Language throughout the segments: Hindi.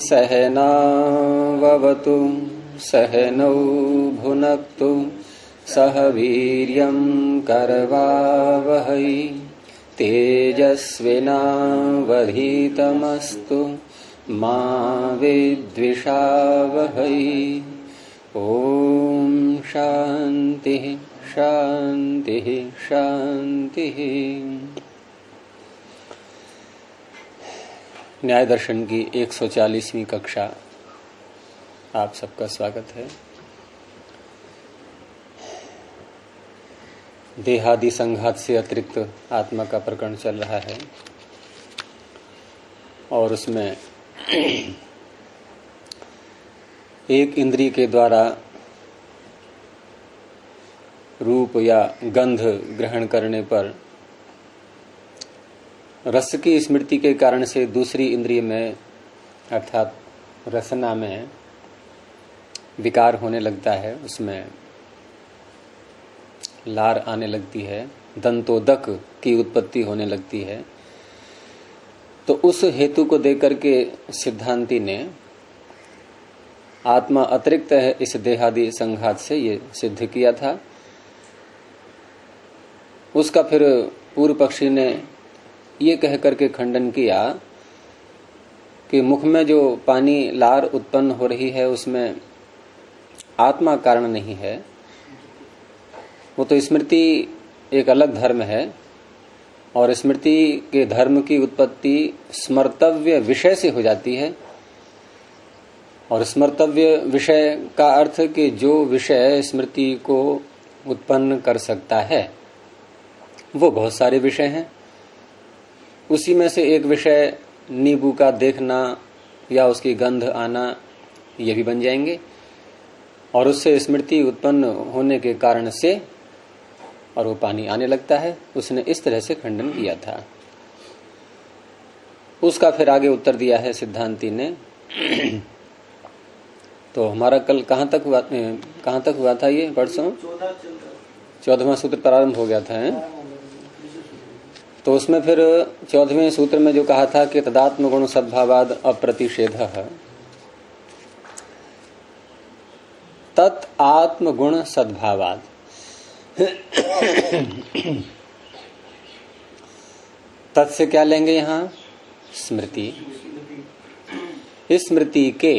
सहनाववतु सहनौ भुनक्तु सह वीर्यं करवावहै तेजस्विनावधीतमस्तु मा विद्विषावहै। ओम शांति शांति शांति। न्याय दर्शन की 140वीं कक्षा आप सबका स्वागत है। देहादि संघात से अतिरिक्त आत्मा का प्रकरण चल रहा है और उसमें एक इंद्रिय के द्वारा रूप या गंध ग्रहण करने पर रस की स्मृति के कारण से दूसरी इंद्रिय में अर्थात रसना में विकार होने लगता है, उसमें लार आने लगती है, दंतोदक की उत्पत्ति होने लगती है। तो उस हेतु को देकर के सिद्धांती ने आत्मा अतिरिक्त है इस देहादि संघात से ये सिद्ध किया था। उसका फिर पूर्व पक्षी ने ये कह करके खंडन किया कि मुख में जो पानी लार उत्पन्न हो रही है उसमें आत्मा कारण नहीं है, वो तो स्मृति एक अलग धर्म है और स्मृति के धर्म की उत्पत्ति स्मर्तव्य विषय से हो जाती है। और स्मर्तव्य विषय का अर्थ कि जो विषय स्मृति को उत्पन्न कर सकता है वो बहुत सारे विषय हैं। उसी में से एक विषय नींबू का देखना या उसकी गंध आना ये भी बन जाएंगे और उससे स्मृति उत्पन्न होने के कारण से और वो पानी आने लगता है। उसने इस तरह से खंडन किया था। उसका फिर आगे उत्तर दिया है सिद्धांती ने। तो हमारा कल कहाँ तक हुआ था ये परसों 14वां सूत्र प्रारंभ हो गया था है? तो उसमें फिर 14वें सूत्र में जो कहा था कि तदात्म गुण सद्भावाद अप्रतिषेधः, तत् आत्म गुण सद्भावाद। तत् से क्या लेंगे यहाँ? स्मृति। इस स्मृति के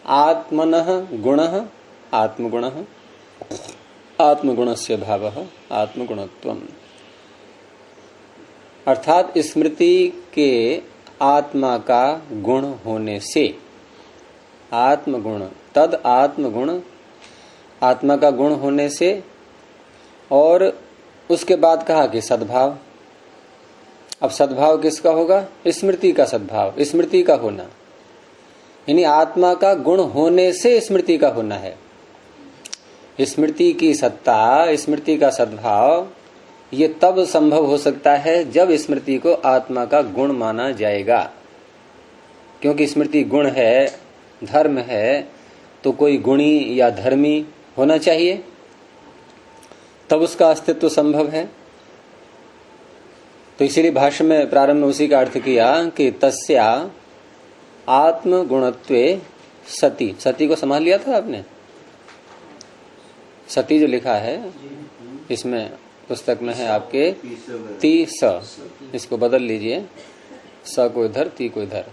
आत्मनः गुणः आत्मगुणः, आत्मगुणस्य भावः आत्मगुणत्वम्। अर्थात स्मृति के आत्मा का गुण होने से आत्मगुण, तद आत्मगुण आत्मा का गुण होने से, और उसके बाद कहा कि सद्भाव। अब सद्भाव किसका होगा? स्मृति का सद्भाव, स्मृति का होना, यानी आत्मा का गुण होने से स्मृति का होना है। स्मृति की सत्ता, स्मृति का सद्भाव ये तब संभव हो सकता है जब स्मृति को आत्मा का गुण माना जाएगा। क्योंकि स्मृति गुण है, धर्म है, तो कोई गुणी या धर्मी होना चाहिए, तब उसका अस्तित्व संभव है। तो इसीलिए भाष्य में प्रारंभ में उसी का अर्थ किया कि तस्या आत्म गुणत्वे सती। सती को संभाल लिया था आपने? सती जो लिखा है इसमें पुस्तक में है आपके ती स, इसको बदल लीजिए, स को इधर ती को इधर।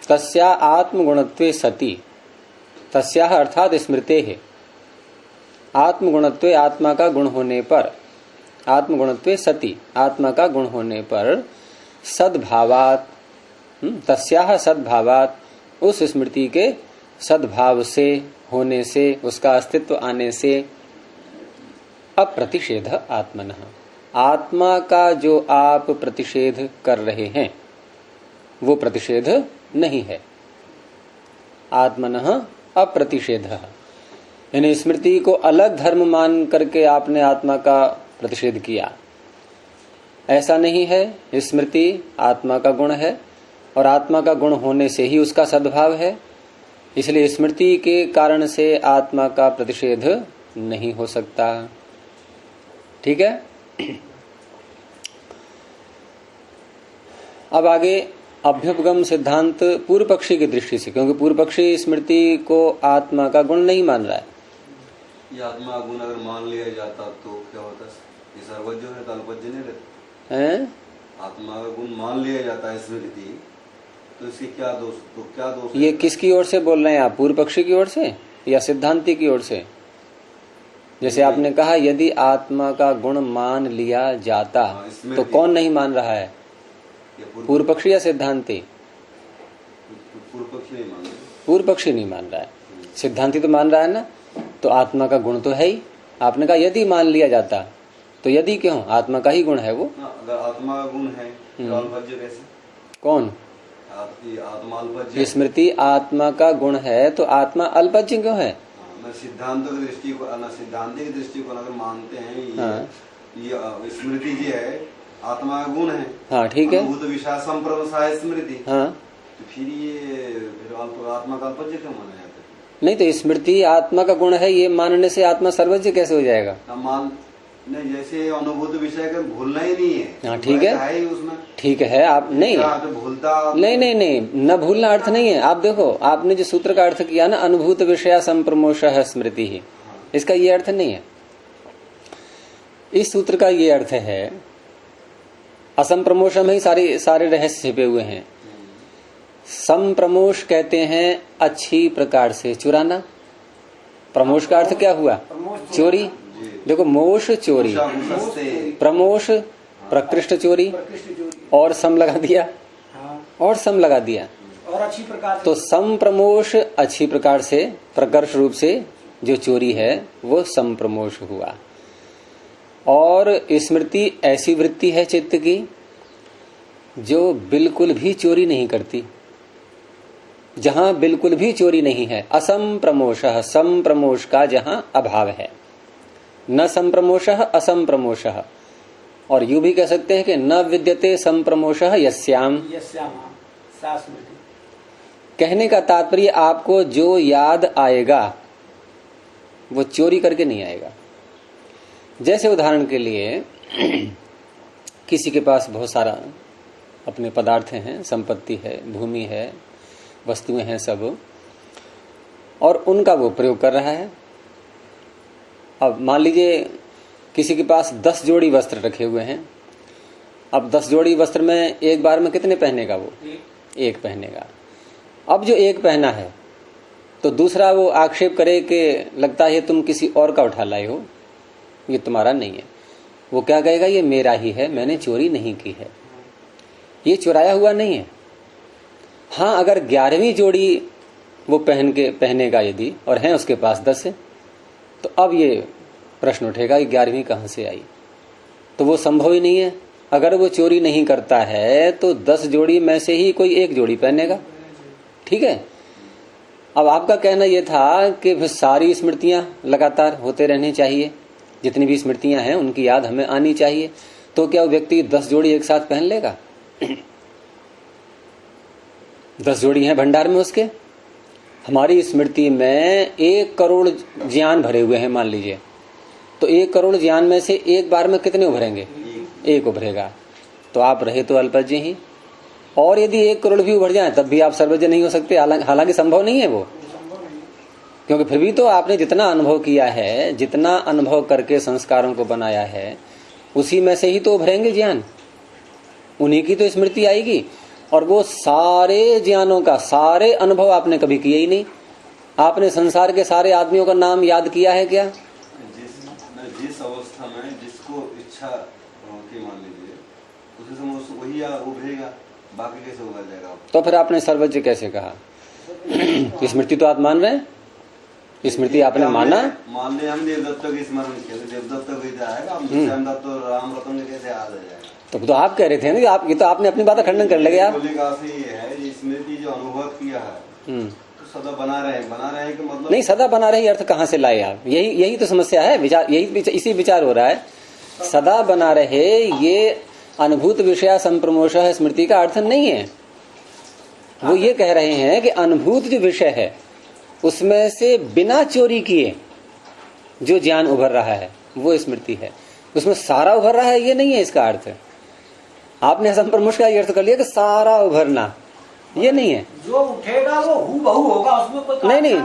तस्या आत्मगुणत्वे सती, तस्या अर्थात स्मृते है, आत्मगुणत्वे आत्मा का गुण होने पर, आत्मगुणत्वे सती आत्मा का गुण होने पर, सद्भावात तस्या सद्भावात उस स्मृति के सद्भाव से होने से, उसका अस्तित्व आने से, अप्रतिषेध आत्मनः आत्मा का जो आप प्रतिषेध कर रहे हैं वो प्रतिषेध नहीं है। आत्मनः अप्रतिषेधः, यानी स्मृति को अलग धर्म मान करके आपने आत्मा का प्रतिषेध किया, ऐसा नहीं है। स्मृति आत्मा का गुण है और आत्मा का गुण होने से ही उसका सद्भाव है, इसलिए स्मृति के कारण से आत्मा का प्रतिषेध नहीं हो सकता। ठीक है। अब आगे अभ्युपगम सिद्धांत पूर्व पक्षी की दृष्टि से, क्योंकि पूर्व पक्षी स्मृति को आत्मा का गुण नहीं मान रहा है। ये आत्मा गुण अगर मान लिया जाता तो क्या होता? ये सर्वज्ञ है तो अल्पज्ञ नहीं रहता हैं? आत्मा का गुण मान लिया जाता है स्मृति, तो इसके क्या दोष? तो क्या दोष? ये किसकी ओर से बोल रहे हैं आप, पूर्व पक्षी की ओर से या सिद्धांति की ओर से? जैसे आपने कहा यदि आत्मा का गुण मान लिया जाता, तो कौन नहीं मान रहा है, पूर्व पक्षी या सिद्धांति? पूर्व पक्षी नहीं मान रहा। पूर्व पक्षी नहीं मान रहा है, सिद्धांति तो मान रहा है ना। तो आत्मा का गुण तो है ही, आपने कहा यदि मान लिया जाता, तो यदि क्यों, आत्मा का ही गुण है वो। अगर आत्मा का गुण है तो अल्पज्ञ कैसे? कौन? आत्मा अल्पज्ञ। स्मृति आत्मा का गुण है तो आत्मा अल्पज्ञ क्यों है? सिद्धांतों की दृष्टिकोण, सिद्धांत की दृष्टिकोण अगर मानते हैं ये स्मृति जी है आत्मा का गुण है। हाँ ठीक है, अनुभूत विषय संप्रमसाय स्मृति। हाँ तो फिर आत्मा का अल्पज्ञ क्यों माना जाता है? नहीं, तो स्मृति आत्मा का गुण है, ये मानने से आत्मा सर्वज्ञ कैसे हो जाएगा? मान नहीं, जैसे अनुभूत विषय का भूलना ही नहीं है। हाँ ठीक है, उसमें ठीक है, आप नहीं भूलता नहीं, न भूलना अर्थ नहीं है। आप देखो, आपने जो सूत्र का अर्थ किया ना, अनुभूत विषय संप्रमोषः स्मृति ही, इसका ये अर्थ नहीं है। इस सूत्र का ये अर्थ है, असंप्रमोष में ही सारे रहस्य छिपे हुए हैं। संप्रमोष कहते हैं अच्छी प्रकार से चुराना। प्रमोष का अर्थ क्या हुआ? चोरी। देखो, मोश चोरी, प्रमोश प्रकृष्ट चोरी, और सम लगा दिया, और सम लगा दिया, और अच्छी प्रकार। तो संप्रमोष अच्छी प्रकार से, प्रकर्ष रूप से जो चोरी है वो संप्रमोष हुआ। और स्मृति ऐसी वृत्ति है चित्त की जो बिल्कुल भी चोरी नहीं करती, जहां बिल्कुल भी चोरी नहीं है। असंप्रमोषः, संप्रमोष का जहां अभाव है। न संप्रमोषः असंप्रमोषः, और यूं भी कह सकते हैं कि न विद्यते संप्रमोषः यस्याम। कहने का तात्पर्य आपको जो याद आएगा वो चोरी करके नहीं आएगा। जैसे उदाहरण के लिए किसी के पास बहुत सारा अपने पदार्थ हैं, संपत्ति है, भूमि है, वस्तुएं हैं सब, और उनका वो प्रयोग कर रहा है। अब मान लीजिए किसी के पास 10 जोड़ी वस्त्र रखे हुए हैं। अब 10 जोड़ी वस्त्र में एक बार में कितने पहनेगा वो? एक पहनेगा। अब जो एक पहना है तो दूसरा वो आक्षेप करे कि लगता है तुम किसी और का उठा लाए हो, ये तुम्हारा नहीं है। वो क्या कहेगा? ये मेरा ही है, मैंने चोरी नहीं की है, ये चुराया हुआ नहीं है। हाँ, अगर 11वीं जोड़ी वो पहनेगा यदि, और हैं उसके पास 10 है, तो अब ये प्रश्न उठेगा कि 11वीं कहां से आई? तो वो संभव ही नहीं है। अगर वो चोरी नहीं करता है तो 10 जोड़ी में से ही कोई एक जोड़ी पहनेगा। ठीक है। अब आपका कहना यह था कि सारी स्मृतियां लगातार होते रहनी चाहिए, जितनी भी स्मृतियां हैं उनकी याद हमें आनी चाहिए। तो क्या वो व्यक्ति 10 जोड़ी एक साथ पहन लेगा? 10 जोड़ी हैं भंडार में उसके। हमारी स्मृति में 1 करोड़ ज्ञान भरे हुए हैं मान लीजिए, तो 1 करोड़ ज्ञान में से एक बार में कितने उभरेंगे? एक उभरेगा। तो आप रहे तो अल्पज्ञ ही, और यदि 1 करोड़ भी उभर जाए तब भी आप सर्वज्ञ नहीं हो सकते। हालांकि संभव नहीं है वो, क्योंकि फिर भी तो आपने जितना अनुभव किया है, जितना अनुभव करके संस्कारों को बनाया है, उसी में से ही तो उभरेंगे ज्ञान, उन्हीं की तो स्मृति आएगी। और वो सारे ज्ञानों का, सारे अनुभव आपने कभी किए ही नहीं। आपने संसार के सारे आदमियों का नाम याद किया है क्या? जिस अवस्था में जिसको इच्छा होती मान लीजिए, उसी समय वही उभरेगा, बाकी कैसे उभर जाएगा? तो फिर आपने सर्वज्ञ कैसे कहा? स्मृति तो आप मान रहे हैं, स्मृति आपने माना। मान लिया हम देवदत्त की स्मरण किया, देवदत्त को जाएगा, हम तो राम रतन कैसे आ जाएगा? तो आप कह रहे थे ना कि आप, ये तो आपने अपनी बात खंडन कर लगे आप। स्मृति जो अनुभव किया है तो सदा बना रहे कि मतलब नहीं, सदा बना रहे अर्थ कहाँ से लाए आप? यही तो समस्या है, विचार यही इसी विचार हो रहा है। सदा बना रहे ये अनुभूत विषय संप्रमोषः स्मृति का अर्थ नहीं है। वो ये कह रहे हैं कि अनुभूत जो विषय है उसमें से बिना चोरी किए जो ज्ञान उभर रहा है वो स्मृति है। उसमें सारा उभर रहा है ये नहीं है इसका अर्थ। आपने असंप्रमुष का ये अर्थ कर लिया कि सारा उभरना, ये नहीं है। जो उठेगा वो हूबहू होगा, उसमें कोई नहीं,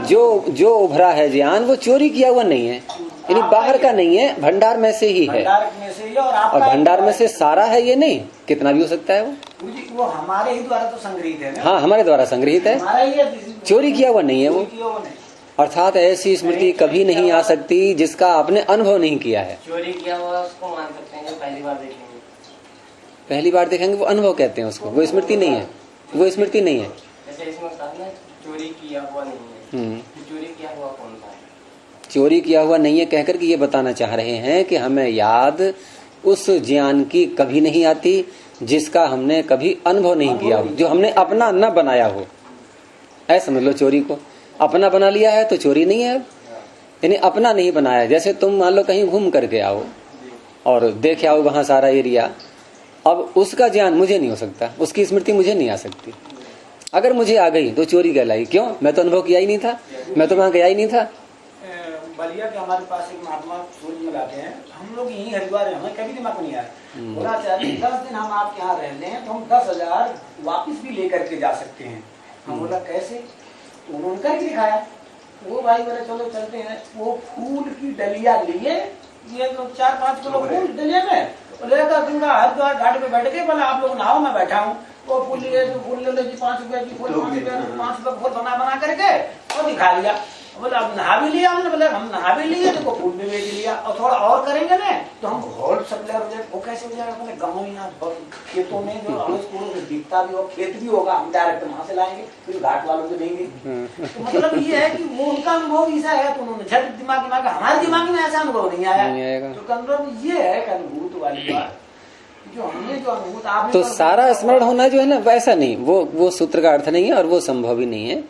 जो उभरा है ज्ञान वो चोरी किया हुआ नहीं है, यानी बाहर का नहीं है, भंडार में से ही है। भंडार में से ही, और भंडार में से सारा है, ये नहीं, कितना भी हो सकता है वो हमारे ही द्वारा तो संग्रहित है ना। हाँ, हमारे द्वारा संग्रहित है, हमारा ही है, चोरी किया हुआ नहीं है वो। अर्थात ऐसी स्मृति कभी नहीं आ सकती जिसका आपने अनुभव नहीं किया है। चोरी किया हुआ उसको मान सकते हैं, पहली बार देखेंगे, पहली बार देखेंगे वो अनुभव कहते हैं उसको, वो स्मृति नहीं है, वो स्मृति नहीं है। जैसे इसमें कहा चोरी किया हुआ नहीं है, चोरी किया हुआ कौन सा है? चोरी किया हुआ नहीं है कहकर के ये बताना चाह रहे हैं कि हमें याद उस ज्ञान की कभी नहीं आती जिसका हमने कभी अनुभव नहीं किया हो, जो हमने अपना न बनाया हो। ऐसा समझ लो, चोरी को अपना बना लिया है तो चोरी नहीं है, यानी अपना नहीं बनाया। जैसे तुम मान लो कहीं घूम करके आओ और देख आओ वहां सारा एरिया, अब उसका ज्ञान मुझे नहीं हो सकता, उसकी स्मृति मुझे नहीं आ सकती। अगर मुझे आ गई तो चोरी कहलाई। क्यों? मैं तो अनुभव किया ही नहीं था, मैं तो वहां गया ही नहीं था। बलिया के हमारे पास एक महात्मा सूर्य में लाते हैं, हम लोग यही हरिद्वार है, हमें कभी दिमाग नहीं आया। बोला चाहते 10 दिन हम आपके यहाँ रह लें तो हम 10,000 वापिस भी लेकर के जा सकते हैं। हम बोला कैसे? उन्होंने करके दिखाया। वो भाई बोले चलो चलते हैं। वो फूल की डलिया लिए, ये 4-5 किलो फूल डलिया में लेकर गंगा हरिद्वार घाट पे बैठ गए। बोला आप लोग नहाओ, मैं बैठा हूँ। वो फूल लिए, जो फूल ले लो जी 5 रुपए की फूल, 5 रुपए फूल बना करके और दिखा लिया। बोला अब नहा भी लिया हमने। बोले हम नहा भी लिए, देखो फूल भी बेच लिया, और थोड़ा और करेंगे ना तो हम होल सप्लायर हो जाए। वो कैसे हो जाएगा? बोले गाँव यहाँ खेतों में जो अड़ोस दिखता भी हो, खेत भी होगा, हम डायरेक्ट वहां से लाएंगे, फिर घाट वालों को देंगे। तो मतलब ये है कि वो उनका अनुभव ऐसा है, तो उन्होंने झट दिमाग में, हमारे दिमाग में ऐसा अनुभव नहीं आया। तो अनुभव ये है कि अनुभूत वाली बात जो हमने जो अनुभूत आपने तो सारा स्मरण होना जो है ना वैसा नहीं, वो सूत्र का अर्थ नहीं है और वो संभव ही नहीं है।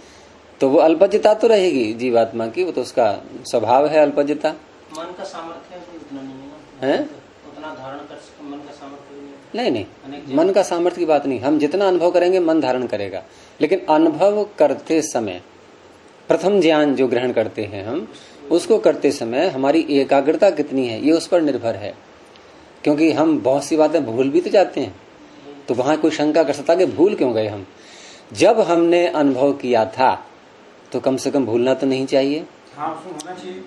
तो वो अल्पज्यता तो रहेगी जीवात्मा की, वो तो उसका स्वभाव है अल्पज्यता। मन का सामर्थ्य उतना नहीं है, उतना धारण कर सकते मन का सामर्थ्य नहीं, मन का सामर्थ्य की बात नहीं। हम जितना अनुभव करेंगे मन धारण करेगा, लेकिन अनुभव करते समय प्रथम ज्ञान जो ग्रहण करते हैं हम, उसको करते समय हमारी एकाग्रता कितनी है ये उस पर निर्भर है। क्योंकि हम बहुत सी बातें भूल भी तो जाते हैं, तो वहां कोई शंका कर सकता कि भूल क्यों गए हम। जब हमने अनुभव किया था तो कम से कम भूलना तो नहीं चाहिए। हाँ, होना चाहिए।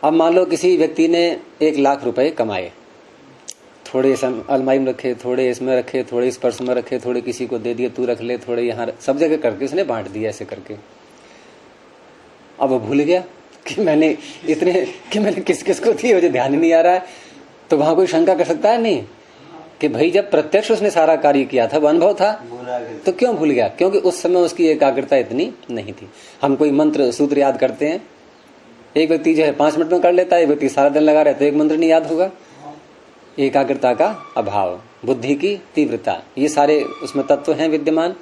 अब मान लो किसी व्यक्ति ने 1 लाख रुपए कमाए, थोड़े अलमारी में रखे, थोड़े इसमें रखे, थोड़े इस पर्स में रखे, थोड़े किसी को दे दिए, तू रख ले, थोड़े यहाँ, सब जगह करके उसने बांट दिया ऐसे करके। अब वो भूल गया कि मैंने किस किस को दिए, मुझे ध्यान ही नहीं आ रहा है। तो वहां कोई शंका कर सकता है नहीं कि भाई जब प्रत्यक्ष उसने सारा कार्य किया था, वो अनुभव था, तो क्यों भूल गया? क्योंकि उस समय उसकी एकाग्रता इतनी नहीं थी। हम कोई मंत्र सूत्र याद करते हैं, एक व्यक्ति जो है 5 मिनट में कर लेता है, एक व्यक्ति सारा दिन लगा रहा है, तो एक मंत्र नहीं याद होगा। एकाग्रता का अभाव, बुद्धि की तीव्रता, ये सारे उसमें तत्व हैं विद्यमान।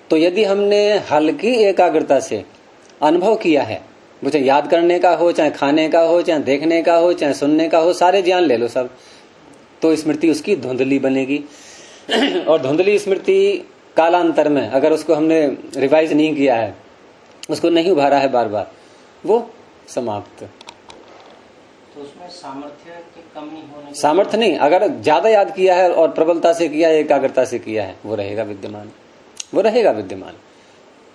तो यदि हमने हल्की एकाग्रता से अनुभव किया है, वो चाहे याद करने का हो, चाहे खाने का हो, चाहे देखने का हो, चाहे सुनने का हो, सारे ज्ञान ले लो सब, तो स्मृति उसकी धुंधली बनेगी। और धुंधली स्मृति कालांतर में अगर उसको हमने रिवाइज नहीं किया है, उसको नहीं उभारा है बार बार, वो समाप्त। तो उसमें सामर्थ्य की कमी होने, सामर्थ्य नहीं, अगर ज्यादा याद किया है और प्रबलता से किया है, एकाग्रता से किया है, वो रहेगा विद्यमान, वो रहेगा विद्यमान।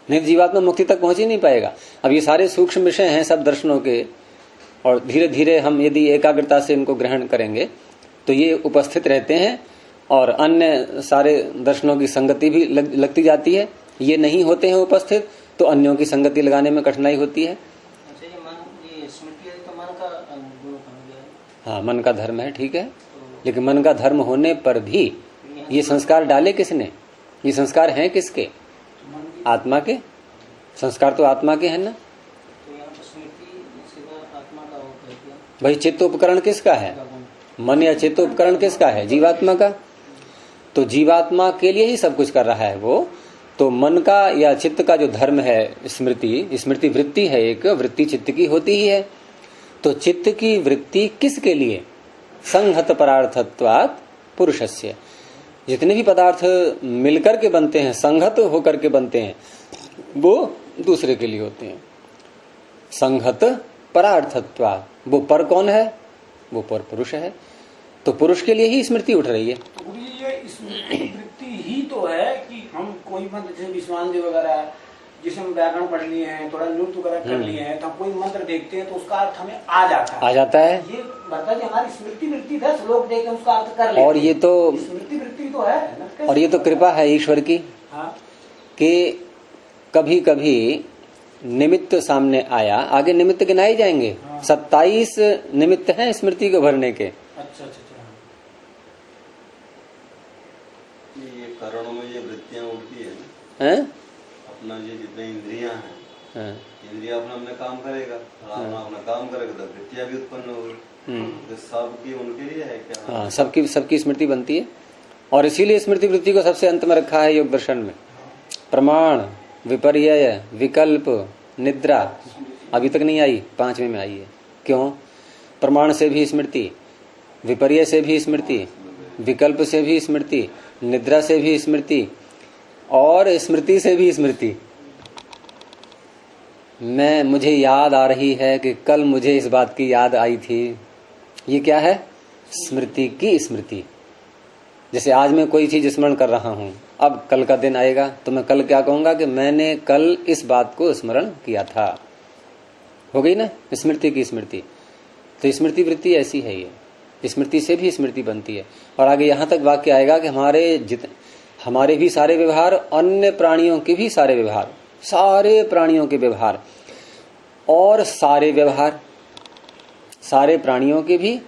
नहीं जीवात्मा मुक्ति तक पहुंच ही नहीं पाएगा। अब ये सारे सूक्ष्म विषय हैं सब दर्शनों के, और धीरे धीरे हम यदि एकाग्रता से इनको ग्रहण करेंगे तो ये उपस्थित रहते हैं, और अन्य सारे दर्शनों की संगति भी लगती जाती है। ये नहीं होते हैं उपस्थित तो अन्यों की संगति लगाने में कठिनाई होती है। अच्छा, ये स्मृति है तो मन का गुण बन गया। हाँ, मन का धर्म है, ठीक है, लेकिन मन का धर्म होने पर भी ये संस्कार डाले किसने? ये संस्कार हैं किसके? आत्मा के। संस्कार तो आत्मा के हैं ना। तो यहाँ पर स्मृति सीधा आत्मा का हो गया। भाई चित्त उपकरण किसका है? मन या चित्त उपकरण किसका है? जीवात्मा का। तो जीवात्मा के लिए ही सब कुछ कर रहा है वो। तो मन का या चित्त का जो धर्म है स्मृति, स्मृति वृत्ति है, एक वृत्ति चित्त की होती ही है। तो चित्त की वृत्ति किसके लिए? संहत परार्थत्वात् पुरुषस्य। जितने भी पदार्थ मिलकर के बनते हैं, संहत होकर के बनते हैं, वो दूसरे के लिए होते हैं। संहत परार्थत्वात्। वो पर कौन है? वो पर पुरुष है। तो पुरुष के लिए ही स्मृति उठ रही है। तो गुरु जी ये स्मृति वृत्ति ही तो है कि हम कोई मंत्र जैसे विश्वान देव वगैरह जिसे हम व्याकरण पढ़ लिए हैं, थोड़ा नृत्य वगैरह कर लिए हैं, तो हम कोई मंत्र देखते हैं तो उसका अर्थ हमें आ जाता है। ये भरता जी हमारी स्मृति वृत्ति था, श्लोक देख के उसका अर्थ कर लेते हैं। और ये तो स्मृति वृत्ति तो है, और ये तो कृपा है ईश्वर की। हाँ? कि कभी कभी निमित्त सामने आया, आगे निमित्त गिनाए जाएंगे। हाँ। 27 निमित्त हैं स्मृति को भरने के। अच्छा। ये करणों में ये वृत्तियां उड़ती है ना, हैं? अपना ये जितने इंद्रियां हैं, हाँ। इंद्रिया अपना काम करेगा, अपना काम करेगा तो वृत्तियां भी उत्पन्न होगी। तो सबकी उनके लिए है क्या? हाँ, सबकी स्मृति बनती है। और इसीलिए स्मृति वृत्ति को सबसे अंत में रखा है योग दर्शन में। प्रमाण, विपर्यय, विकल्प, निद्रा अभी तक नहीं आई, 5वें में आई है। क्यों? प्रमाण से भी स्मृति, विपर्यय से भी स्मृति, विकल्प से भी स्मृति, निद्रा से भी स्मृति और स्मृति से भी स्मृति। मुझे याद आ रही है कि कल मुझे इस बात की याद आई थी। ये क्या है? स्मृति की स्मृति। जैसे आज मैं कोई चीज स्मरण कर रहा हूं, अब कल का दिन आएगा तो मैं कल क्या कहूंगा कि मैंने कल इस बात को स्मरण किया था। हो गई ना स्मृति की स्मृति। तो स्मृति वृत्ति ऐसी है, ये स्मृति से भी स्मृति बनती है। और आगे यहां तक वाक्य आएगा कि हमारे भी सारे व्यवहार, अन्य प्राणियों के भी सारे व्यवहार, सारे प्राणियों के व्यवहार और सारे व्यवहार, सारे प्राणियों के भी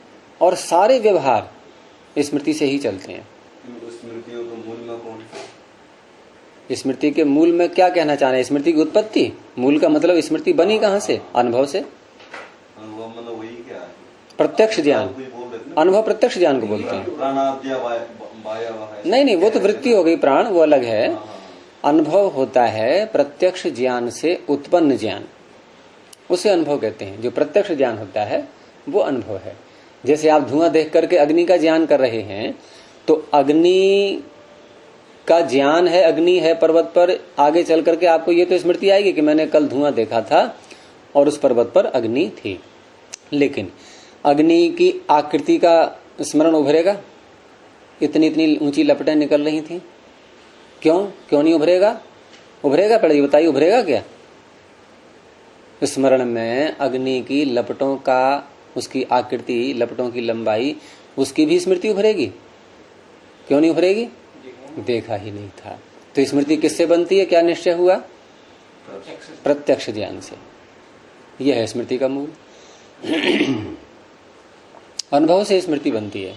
और सारे व्यवहार स्मृति से ही चलते हैं। स्मृतियों के मूल में कौन है? स्मृति के मूल में क्या कहना चाह रहे हैं? स्मृति की उत्पत्ति, मूल का मतलब स्मृति बनी कहाँ से? अनुभव से। अनुभव मतलब वही क्या है? प्रत्यक्ष ज्ञान। अनुभव प्रत्यक्ष ज्ञान को बोलते हैं। नहीं, वो तो वृत्ति हो गई, प्राण वो अलग है। अनुभव होता है प्रत्यक्ष ज्ञान से उत्पन्न ज्ञान, उसे अनुभव कहते हैं। जो प्रत्यक्ष ज्ञान होता है वो अनुभव है। जैसे आप धुआं देख करके अग्नि का ज्ञान कर रहे हैं, तो अग्नि का ज्ञान है, अग्नि है पर्वत पर, आगे चल करके आपको ये तो स्मृति आएगी कि मैंने कल धुआं देखा था और उस पर्वत पर अग्नि थी। लेकिन अग्नि की आकृति का स्मरण उभरेगा? इतनी इतनी ऊंची लपटें निकल रही थी, क्यों नहीं उभरेगा? उभरेगा, पहले बताइए, उभरेगा क्या? स्मरण में अग्नि की लपटों का, उसकी आकृति, लपटों की लंबाई, उसकी भी स्मृति उभरेगी। क्यों नहीं उभरेगी? देखा ही नहीं था। तो स्मृति किससे बनती है? क्या निश्चय हुआ? प्रत्यक्ष ज्ञान से। यह है स्मृति का मूल। अनुभव से स्मृति बनती है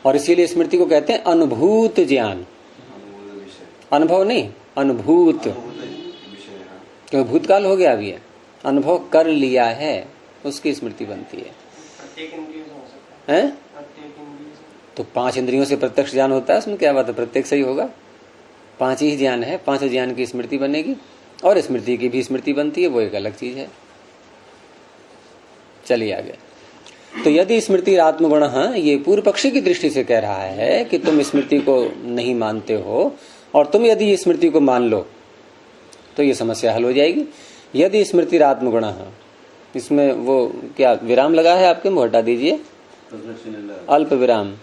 और इसीलिए स्मृति को कहते हैं अनुभूत ज्ञान। अनुभव नहीं, अनुभूत, क्योंकि भूतकाल हो गया अभी है, अनुभव कर लिया है, उसकी स्मृति बनती है। प्रत्येक इंद्रियों से हो सकता है। प्रत्येक इंद्रियों से तो 5 इंद्रियों से प्रत्यक्ष ज्ञान होता है, उसमें क्या बात है? प्रत्येक सही होगा। 5 ही ज्ञान है, 5 ज्ञान की स्मृति बनेगी और स्मृति की भी स्मृति बनती है, वो एक अलग चीज है। चलिए आगे। तो यदि स्मृति आत्मगुण, ये पूर्व पक्षी की दृष्टि से कह रहा है कि तुम स्मृति को नहीं मानते हो और तुम यदि स्मृति को मान लो तो ये समस्या हल हो जाएगी। यदि स्मृति आत्मगुण, इसमें वो क्या विराम लगा है आपके में? हटा दीजिए, अल्प विराम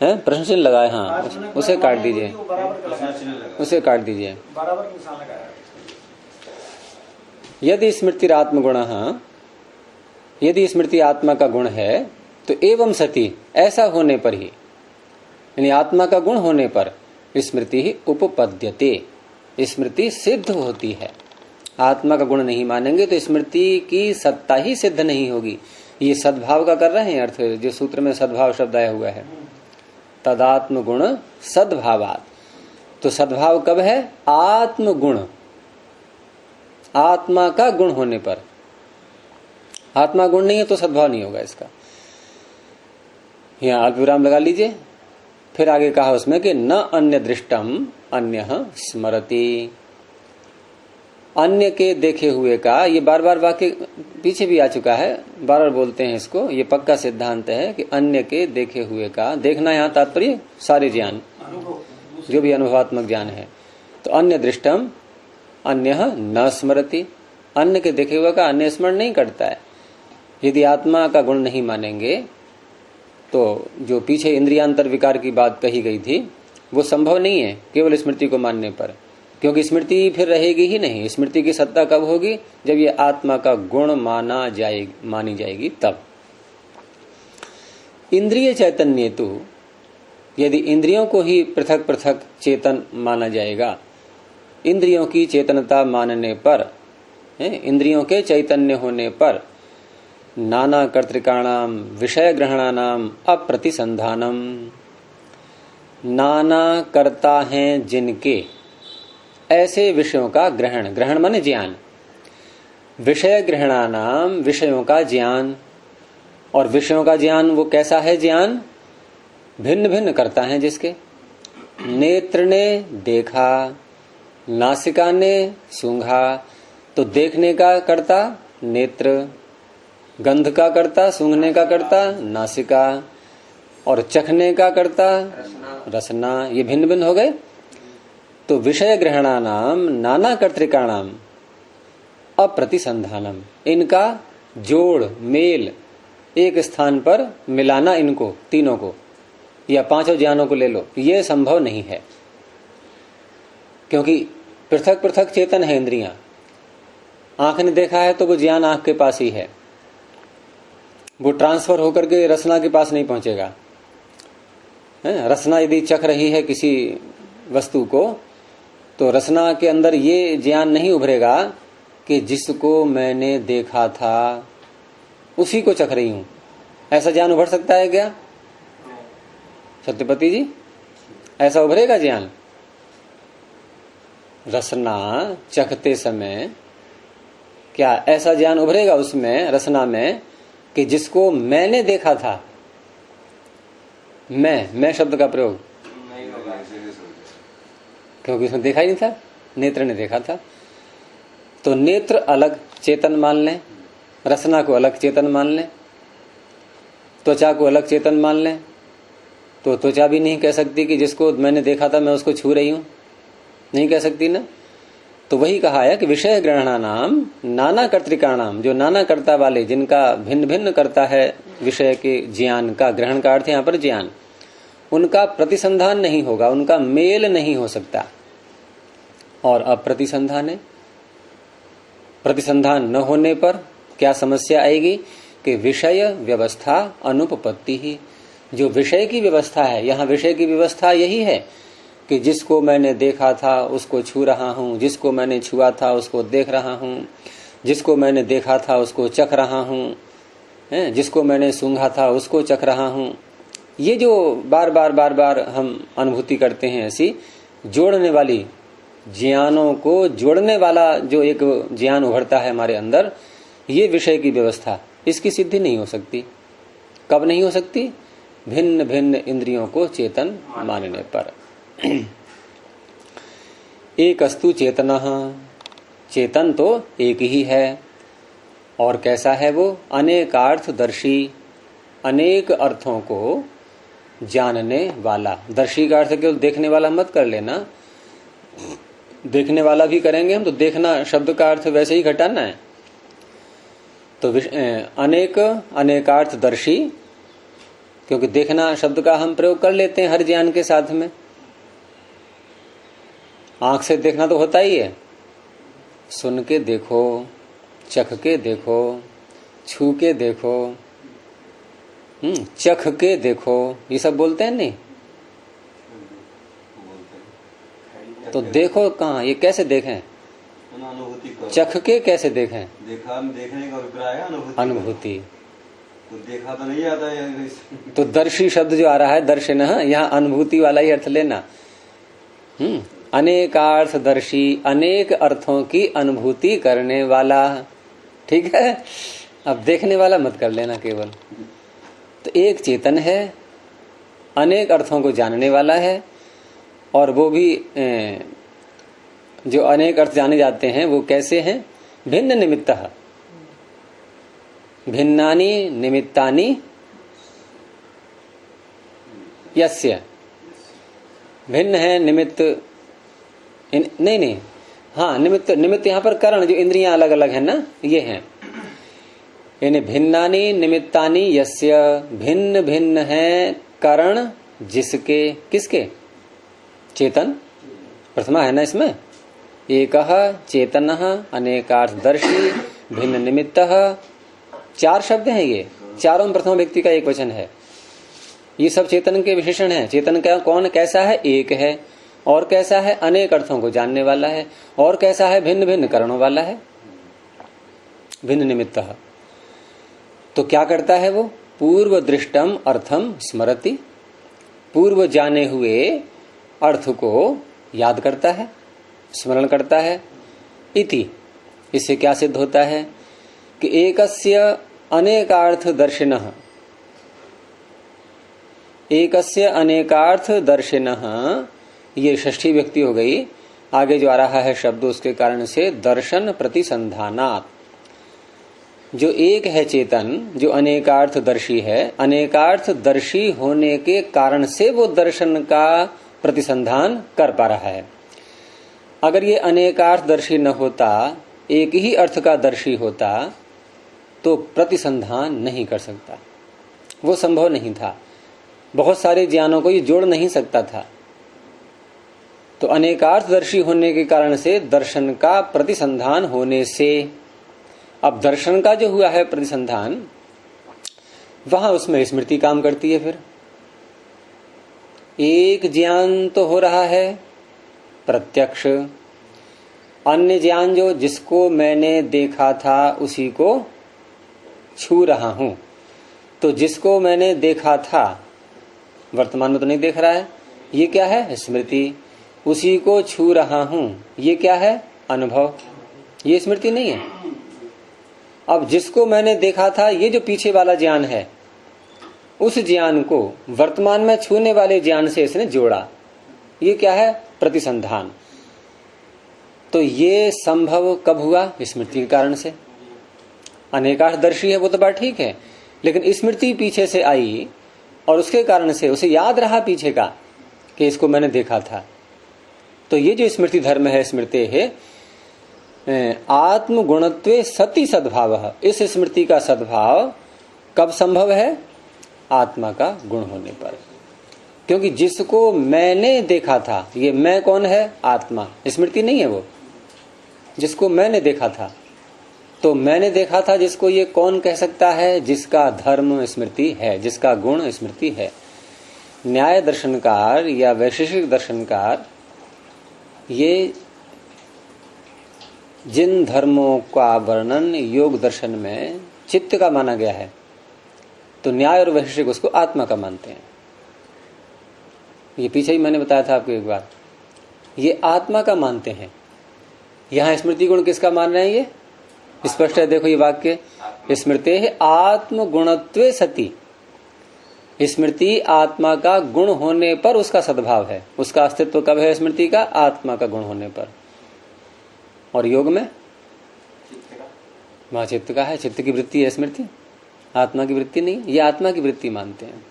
है, प्रश्न चिन्ह लगा है। हाँ, उसे काट दीजिए, उसे काट दीजिए। यदि स्मृति आत्मगुण, यदि स्मृति आत्मा का गुण है तो एवं सती, ऐसा होने पर ही, यानी आत्मा का गुण होने पर स्मृति ही उपपद्यते, स्मृति सिद्ध होती है। आत्मा का गुण नहीं मानेंगे तो स्मृति की सत्ता ही सिद्ध नहीं होगी। ये सद्भाव का कर रहे हैं अर्थ, जो सूत्र में सद्भाव शब्द आया हुआ है, तदात्म गुण सद्भावात। तो सद्भाव कब है? आत्म गुण, आत्मा का गुण होने पर। आत्मा गुण नहीं है तो सद्भाव नहीं होगा इसका। यहाँ अल्प विराम लगा लीजिए। फिर आगे कहा उसमें कि न अन्य दृष्टम अन्य स्मरति, अन्य के देखे हुए का, ये बार बार वाक्य पीछे भी आ चुका है, बार बार बोलते हैं इसको, ये पक्का सिद्धांत है कि अन्य के देखे हुए का, देखना यहाँ तात्पर्य सारे ज्ञान, जो भी अनुभवात्मक ज्ञान है। तो अन्य दृष्टम अन्य न स्मरति, अन्य के देखे हुए का अन्य स्मरण नहीं करता है। यदि आत्मा का गुण नहीं मानेंगे तो जो पीछे इंद्रियांतर विकार की बात कही गई थी वो संभव नहीं है केवल स्मृति को मानने पर, क्योंकि स्मृति फिर रहेगी ही नहीं। स्मृति की सत्ता कब होगी? जब ये आत्मा का गुण मानी जाएगी तब। इंद्रिय चैतन्य तो यदि इंद्रियों को ही पृथक पृथक चेतन माना जाएगा, इंद्रियों की चेतनता मानने पर, इंद्रियों के चैतन्य होने पर नाना कर्तृकाणाम विषय ग्रहणानाम अप्रतिसंधानम, नाना कर्ता हैं जिनके ऐसे विषयों का ग्रहण, ग्रहण माने ज्ञान, विषय ग्रहणानाम विषयों का ज्ञान, और विषयों का ज्ञान वो कैसा है ज्ञान? भिन्न भिन्न करता है जिसके। नेत्र ने देखा, नासिका ने सूंघा, तो देखने का कर्ता नेत्र, गंध का कर्ता सूंघने का कर्ता नासिका, और चखने का कर्ता रसना। ये भिन्न भिन्न हो गए। तो विषय ग्रहणानाम नाना कर्तृकाणाम अप्रतिसंधानम, इनका जोड़ मेल एक स्थान पर मिलाना, इनको तीनों को या पांचों ज्ञानों को ले लो, ये संभव नहीं है, क्योंकि पृथक पृथक चेतन है इंद्रियां। आंख ने देखा है तो वो ज्ञान आंख के पास ही है, वो ट्रांसफर होकर के रसना के पास नहीं पहुंचेगा। रसना यदि चख रही है किसी वस्तु को, तो रसना के अंदर ये ज्ञान नहीं उभरेगा कि जिसको मैंने देखा था उसी को चख रही हूं। ऐसा ज्ञान उभर सकता है क्या सत्यपति जी? ऐसा उभरेगा ज्ञान? रसना चखते समय क्या ऐसा ज्ञान उभरेगा उसमें, रसना में, कि जिसको मैंने देखा था? मैं शब्द का प्रयोग क्योंकि उसने देखा ही नहीं था, नेत्र ने देखा था। तो नेत्र अलग चेतन मान लें, रसना को अलग चेतन मान लें, त्वचा को अलग चेतन मान लें, तो त्वचा भी नहीं कह सकती कि जिसको मैंने देखा था मैं उसको छू रही हूं, नहीं कह सकती ना। तो वही कहा है कि विषय ग्रहणानाम नाना कर्तृकाणाम, जो नाना कर्ता वाले, जिनका भिन्न भिन्न करता है विषय के ज्ञान का, ग्रहण का अर्थ यहां पर ज्ञान, उनका प्रतिसंधान नहीं होगा, उनका मेल नहीं हो सकता। और अप्रतिसंधान है, प्रतिसंधान न होने पर क्या समस्या आएगी कि विषय व्यवस्था अनुपपत्ति ही, जो विषय की व्यवस्था है, यहाँ विषय की व्यवस्था यही है कि जिसको मैंने देखा था उसको छू रहा हूं, जिसको मैंने छुआ था उसको देख रहा हूं, जिसको मैंने देखा था उसको चख रहा हूं, जिसको मैंने सूंघा था उसको चख रहा हूं। ये जो बार बार हम अनुभूति करते हैं, ऐसी जोड़ने वाली, ज्ञानों को जोड़ने वाला जो एक ज्ञान उभरता है हमारे अंदर, ये विषय की व्यवस्था, इसकी सिद्धि नहीं हो सकती। कब नहीं हो सकती? भिन्न भिन्न इंद्रियों को चेतन मानने पर। एक अस्तु चेतनः, चेतन तो एक ही है, और कैसा है वो? अनेकार्थदर्शी, अनेक अर्थों को जानने वाला। दर्शी का अर्थ केवल देखने वाला मत कर लेना, देखने वाला भी करेंगे हम तो देखना शब्द का अर्थ वैसे ही घटाना है। तो अनेकार्थदर्शी, क्योंकि देखना शब्द का हम प्रयोग कर लेते हैं हर ज्ञान के साथ में। आंख से देखना तो होता ही है, सुन के देखो, चख के देखो, छू के देखो, चख के देखो, ये सब बोलते हैं नहीं? तो देखो कहाँ, ये कैसे देखें? चख के कैसे देखें? देखने का अभिप्राय है अनुभूति। तो देखा तो नहीं आता है। तो दर्शी शब्द जो आ रहा है, दर्शन, यहाँ अनुभूति वाला ही अर्थ लेना। अनेकार्थदर्शी, अनेक अर्थों की अनुभूति करने वाला, ठीक है। अब देखने वाला मत कर लेना केवल। तो एक चेतन है, अनेक अर्थों को जानने वाला है, और वो भी जो अनेक अर्थ जाने जाते हैं वो कैसे हैं? भिन्न निमित्तः, भिन्नानि निमित्तानि यस्य, भिन्न है निमित्त, नहीं, हाँ, निमित्त यहाँ पर कारण, जो इंद्रियां अलग अलग है ना, ये हैं। यानी भिन्नानि निमित्तानि यस्य, भिन्न भिन्न है कारण जिसके, किसके? चेतन प्रथमा है ना इसमें। एकः चेतनः अनेकार्थदर्शी भिन्न निमित्तः, 4 शब्द हैं ये, चारों प्रथम व्यक्ति का एक वचन है। ये सब चेतन के विशेषण हैं। चेतन का कौन कैसा है? एक है। और कैसा है? अनेक अर्थों को जानने वाला है। और कैसा है? भिन्न भिन्न कारणों वाला है, भिन्न निमित्तः। तो क्या करता है वो? पूर्व दृष्टम अर्थम स्मरति, पूर्व जाने हुए अर्थ को याद करता है, स्मरण करता है। इति, इससे क्या सिद्ध होता है कि एकस्य अनेकार्थ दर्शिनः, एकस्य अनेकार्थ दर्शिनः, ये षष्ठी व्यक्ति हो गई। आगे जो आ रहा है शब्द उसके कारण से दर्शन प्रतिसंधानात्, जो एक है चेतन, जो अनेकार्थ दर्शी है, अनेकार्थ दर्शी होने के कारण से वो दर्शन का प्रतिसंधान कर पा रहा है। अगर ये अनेकार्थ दर्शी न होता, एक ही अर्थ का दर्शी होता, तो प्रतिसंधान नहीं कर सकता, वो संभव नहीं था। बहुत सारे ज्ञानों को ये जोड़ नहीं सकता था। तो अनेकार्थदर्शी होने के कारण से दर्शन का प्रतिसंधान होने से, अब दर्शन का जो हुआ है प्रतिसंधान, वहां उसमें स्मृति काम करती है। फिर एक ज्ञान तो हो रहा है प्रत्यक्ष, अन्य ज्ञान जो जिसको मैंने देखा था उसी को छू रहा हूं। तो जिसको मैंने देखा था वर्तमान में तो नहीं देख रहा है, ये क्या है? स्मृति। उसी को छू रहा हूं, ये क्या है? अनुभव। ये स्मृति नहीं है। अब जिसको मैंने देखा था, ये जो पीछे वाला ज्ञान है, उस ज्ञान को वर्तमान में छूने वाले ज्ञान से इसने जोड़ा, ये क्या है? प्रतिसंधान। तो ये संभव कब हुआ? स्मृति के कारण से। अनेकार्थदर्शी है वो तो बात ठीक है, लेकिन स्मृति पीछे से आई और उसके कारण से उसे याद रहा पीछे का कि इसको मैंने देखा था। तो ये जो स्मृति धर्म है, स्मृति है आत्मगुणत्वे सति सद्भाव। इस स्मृति का सद्भाव कब संभव है? आत्मा का गुण होने पर। क्योंकि जिसको मैंने देखा था, ये मैं कौन है? आत्मा। स्मृति नहीं है वो, जिसको मैंने देखा था। तो मैंने देखा था जिसको, ये कौन कह सकता है? जिसका धर्म स्मृति है, जिसका गुण स्मृति है। न्याय दर्शनकार या वैशेषिक दर्शनकार ये जिन धर्मों का वर्णन योग दर्शन में चित्त का माना गया है, तो न्याय और वैशेषिक उसको आत्मा का मानते हैं। ये पीछे ही मैंने बताया था आपको एक बार, ये आत्मा का मानते हैं। यहां स्मृति गुण किसका मान रहे हैं? ये स्पष्ट है, देखो ये वाक्य, स्मृति है आत्मगुणत्वे सति। स्मृति आत्मा का गुण होने पर उसका सद्भाव है। उसका अस्तित्व कब है स्मृति का? आत्मा का गुण होने पर। और योग में वहां चित्त का है, चित्त की वृत्ति है स्मृति, आत्मा की वृत्ति नहीं। ये आत्मा की वृत्ति मानते हैं।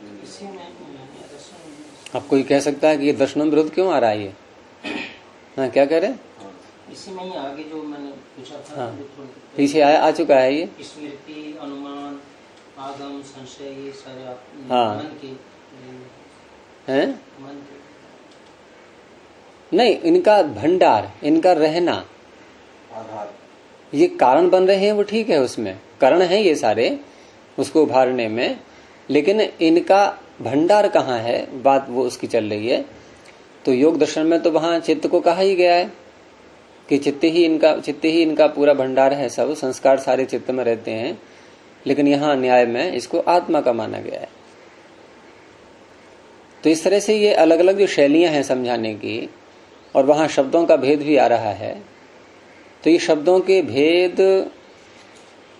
अब कोई कह सकता है कि ये दर्शनों में विरोध क्यों आ रहा है? ये हाँ, क्या कह रहे हैं? इसी में ही आगे जो मैंने पूछा था, हाँ, पीछे आ चुका है ये। स्मृति, अनुमान, आगम, संशय, ये सारे हाँ। मन के हैं? मन के नहीं, इनका भंडार, इनका रहना, आधार, ये कारण बन रहे हैं, वो ठीक है, उसमें कारण है ये सारे उसको उभारने में। लेकिन इनका भंडार कहाँ है, बात वो उसकी चल रही है। तो योग दर्शन में तो वहां चित्त को कहा ही गया है कि चित्त ही इनका पूरा भंडार है, सब संस्कार सारे चित्त में रहते हैं। लेकिन यहाँ न्याय में इसको आत्मा का माना गया है। तो इस तरह से ये अलग अलग जो शैलियां हैं समझाने की, और वहां शब्दों का भेद भी आ रहा है। तो ये शब्दों के भेद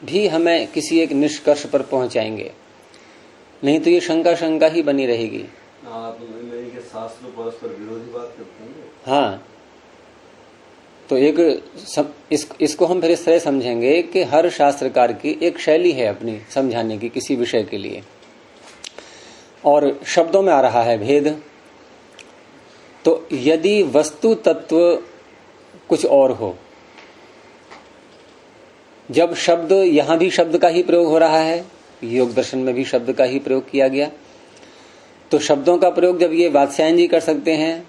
भी हमें किसी एक निष्कर्ष पर पहुंचाएंगे, नहीं तो ये शंका ही बनी रहेगी। आप नहीं के शास्त्र परस्पर विरोधी बात करते हैं। हाँ, तो इसको हम फिर इस तरह समझेंगे कि हर शास्त्रकार की एक शैली है अपनी समझाने की किसी विषय के लिए, और शब्दों में आ रहा है भेद। तो यदि वस्तु तत्व कुछ और हो, जब शब्द, यहां भी शब्द का ही प्रयोग हो रहा है, योग दर्शन में भी शब्द का ही प्रयोग किया गया, तो शब्दों का प्रयोग जब ये वात्स्यायन जी कर सकते हैं,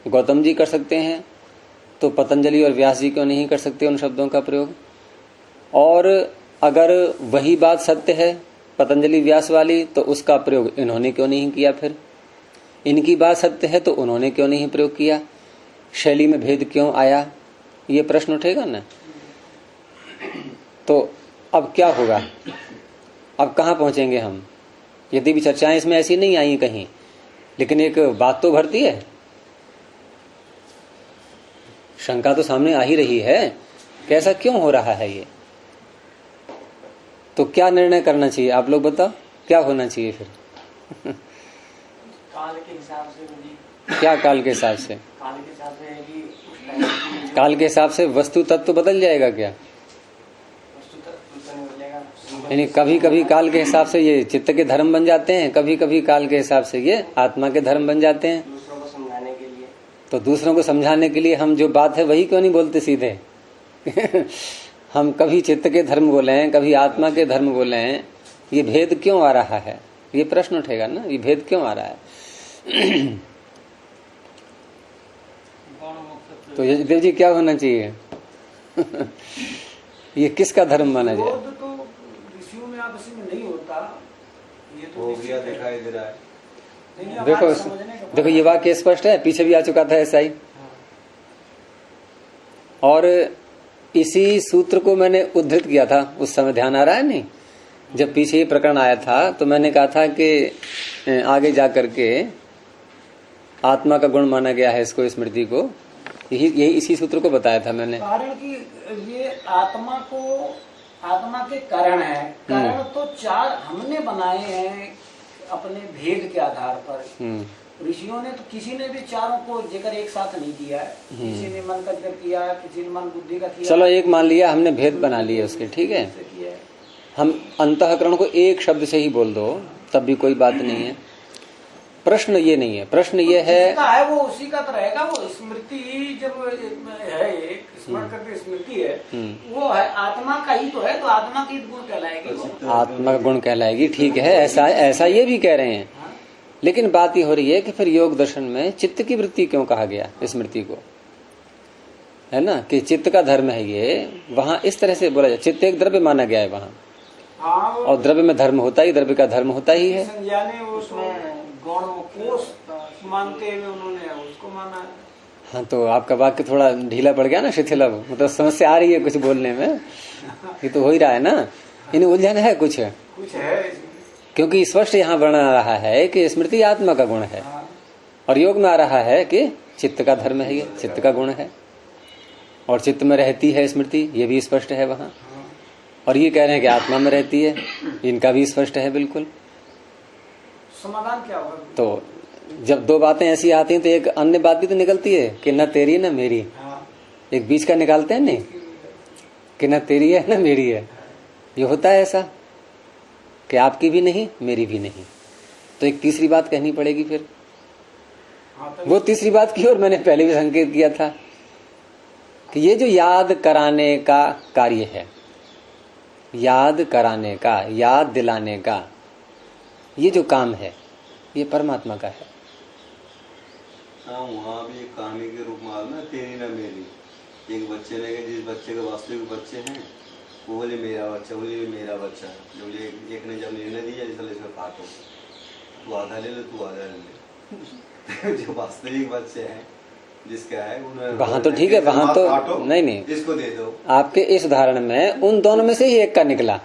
गौतम जी कर सकते हैं, तो पतंजलि और व्यास जी क्यों नहीं कर सकते उन शब्दों का प्रयोग? और अगर वही बात सत्य है पतंजलि व्यास वाली, तो उसका प्रयोग इन्होंने क्यों नहीं किया? फिर इनकी बात सत्य है तो उन्होंने क्यों नहीं प्रयोग किया? शैली में भेद क्यों आया? ये प्रश्न उठेगा ना। तो अब क्या होगा? अब कहाँ पहुंचेंगे हम? यदि भी चर्चाएं इसमें ऐसी नहीं आई कहीं, लेकिन एक बात तो भरती है, शंका तो सामने आ ही रही है कि ऐसा क्यों हो रहा है ये। तो क्या निर्णय करना चाहिए? आप लोग बताओ, क्या होना चाहिए फिर? काल के हिसाब से क्या काल के हिसाब से? काल के हिसाब से है कि उस टाइम काल के हिसाब से वस्तु तत्व बदल जाएगा क्या? वस्तु तत्व नहीं बदलेगा। यानी कभी कभी काल के हिसाब से ये चित्त के धर्म बन जाते हैं, कभी कभी काल के हिसाब से ये आत्मा के धर्म बन जाते हैं। दूसरों को समझाने के लिए। तो दूसरों को समझाने के लिए हम जो बात है वही क्यों नहीं बोलते सीधे? हम कभी चित्त के धर्म बोले हैं, कभी आत्मा के धर्म बोले हैं, ये भेद क्यों आ रहा है? ये प्रश्न उठेगा ना, ये भेद क्यों आ रहा है? तो यजदेव जी क्या होना चाहिए? ये किसका धर्म माना जाए? विरोध तो ऋषियों में आपस में नहीं होता, ये तो हो गया, दिखाई दे रहा है। नहीं, अब देखो बात समझने का देखो, ये वाक्य स्पष्ट है, पीछे भी आ चुका था ऐसा ही। और इसी सूत्र को मैंने उद्धृत किया था उस समय, ध्यान आ रहा है नहीं? जब पीछे ये प्रकरण आया था तो मैंने कहा था कि आगे जा करके आत्मा का गुण माना गया है इसको, स्मृति को। यही इसी सूत्र को बताया था मैंने। कारण कि ये आत्मा के कारण है। कारण तो चार हमने बनाए हैं अपने भेद के आधार पर। ऋषियों ने तो, किसी ने भी चारों को जिक्र एक साथ नहीं किया है। किसी ने मन का जिक्र किया, किसी ने मन बुद्धि का किया। चलो एक मान लिया हमने, भेद बना लिए उसके, ठीक है। हम अंतःकरण को एक शब्द से ही बोल दो तब भी कोई बात नहीं है। प्रश्न ये नहीं है, प्रश्न ये है वो उसी का तो रहेगा। वो स्मृति जब है, एक स्मरण करके स्मृति है, वो है आत्मा का ही तो है, तो आत्मा की गुण कहलाएगी वो। आत्मा का गुण कहलाएगी, ठीक है। ऐसा ये भी कह रहे हैं। लेकिन बात ये हो रही है कि फिर योग दर्शन में चित्त की वृत्ति क्यों कहा गया स्मृति को? है ना, कि चित्त का धर्म है ये। वहां इस तरह से बोला जाए, चित्त एक द्रव्य माना गया है वहां। और द्रव्य में धर्म होता ही, द्रव्य का धर्म होता ही है। मानते हुए उन्होंने उसको माना है। हाँ, तो आपका वाक्य थोड़ा ढीला पड़ गया ना, शिथिल। अब मतलब समस्या आ रही है कुछ बोलने में। ये तो हो ही रहा है ना, इन्हें उलझन है कुछ है। क्योंकि स्पष्ट यहाँ वर्णन आ रहा है कि स्मृति आत्मा का गुण है, और योग में आ रहा है कि चित्त का धर्म है, ये चित्त का गुण है, और चित्त में रहती है स्मृति, ये भी स्पष्ट है वहां। और ये कह रहे हैं कि आत्मा में रहती है, इनका भी स्पष्ट है बिल्कुल। समाधान क्या होगा? तो जब दो बातें ऐसी आती हैं तो एक अन्य बात भी तो निकलती है कि न तेरी न मेरी। एक बीच का निकालते हैं नहीं, कि न तेरी है न मेरी है। ये होता है ऐसा कि आपकी भी नहीं, मेरी भी नहीं। तो एक तीसरी बात कहनी पड़ेगी फिर। वो तीसरी बात की ओर मैंने पहले भी संकेत किया था कि ये जो याद कराने का कार्य है, याद कराने का, याद दिलाने का, ये जो काम है, ये परमात्मा का है। हाँ, वहाँ भी एक कहानी के रूप में आना, तेरी ना मेरी। एक बच्चे ने, जिस बच्चे के वास्तविक बच्चे हैं, वो बोले मेरा बच्चा, बोले मेरा बच्चा। जब एक ने जब निर्णय दिया इसलिए इसमें काटो, तू आधा ले ले, तू आधा ले ले। जो वास्तविक बच्चे हैं जिसका है, वहां तो ठीक है, वहां तो नहीं, इसको दे दो। आपके इस उदाहरण में उन दोनों में से ही एक का निकला।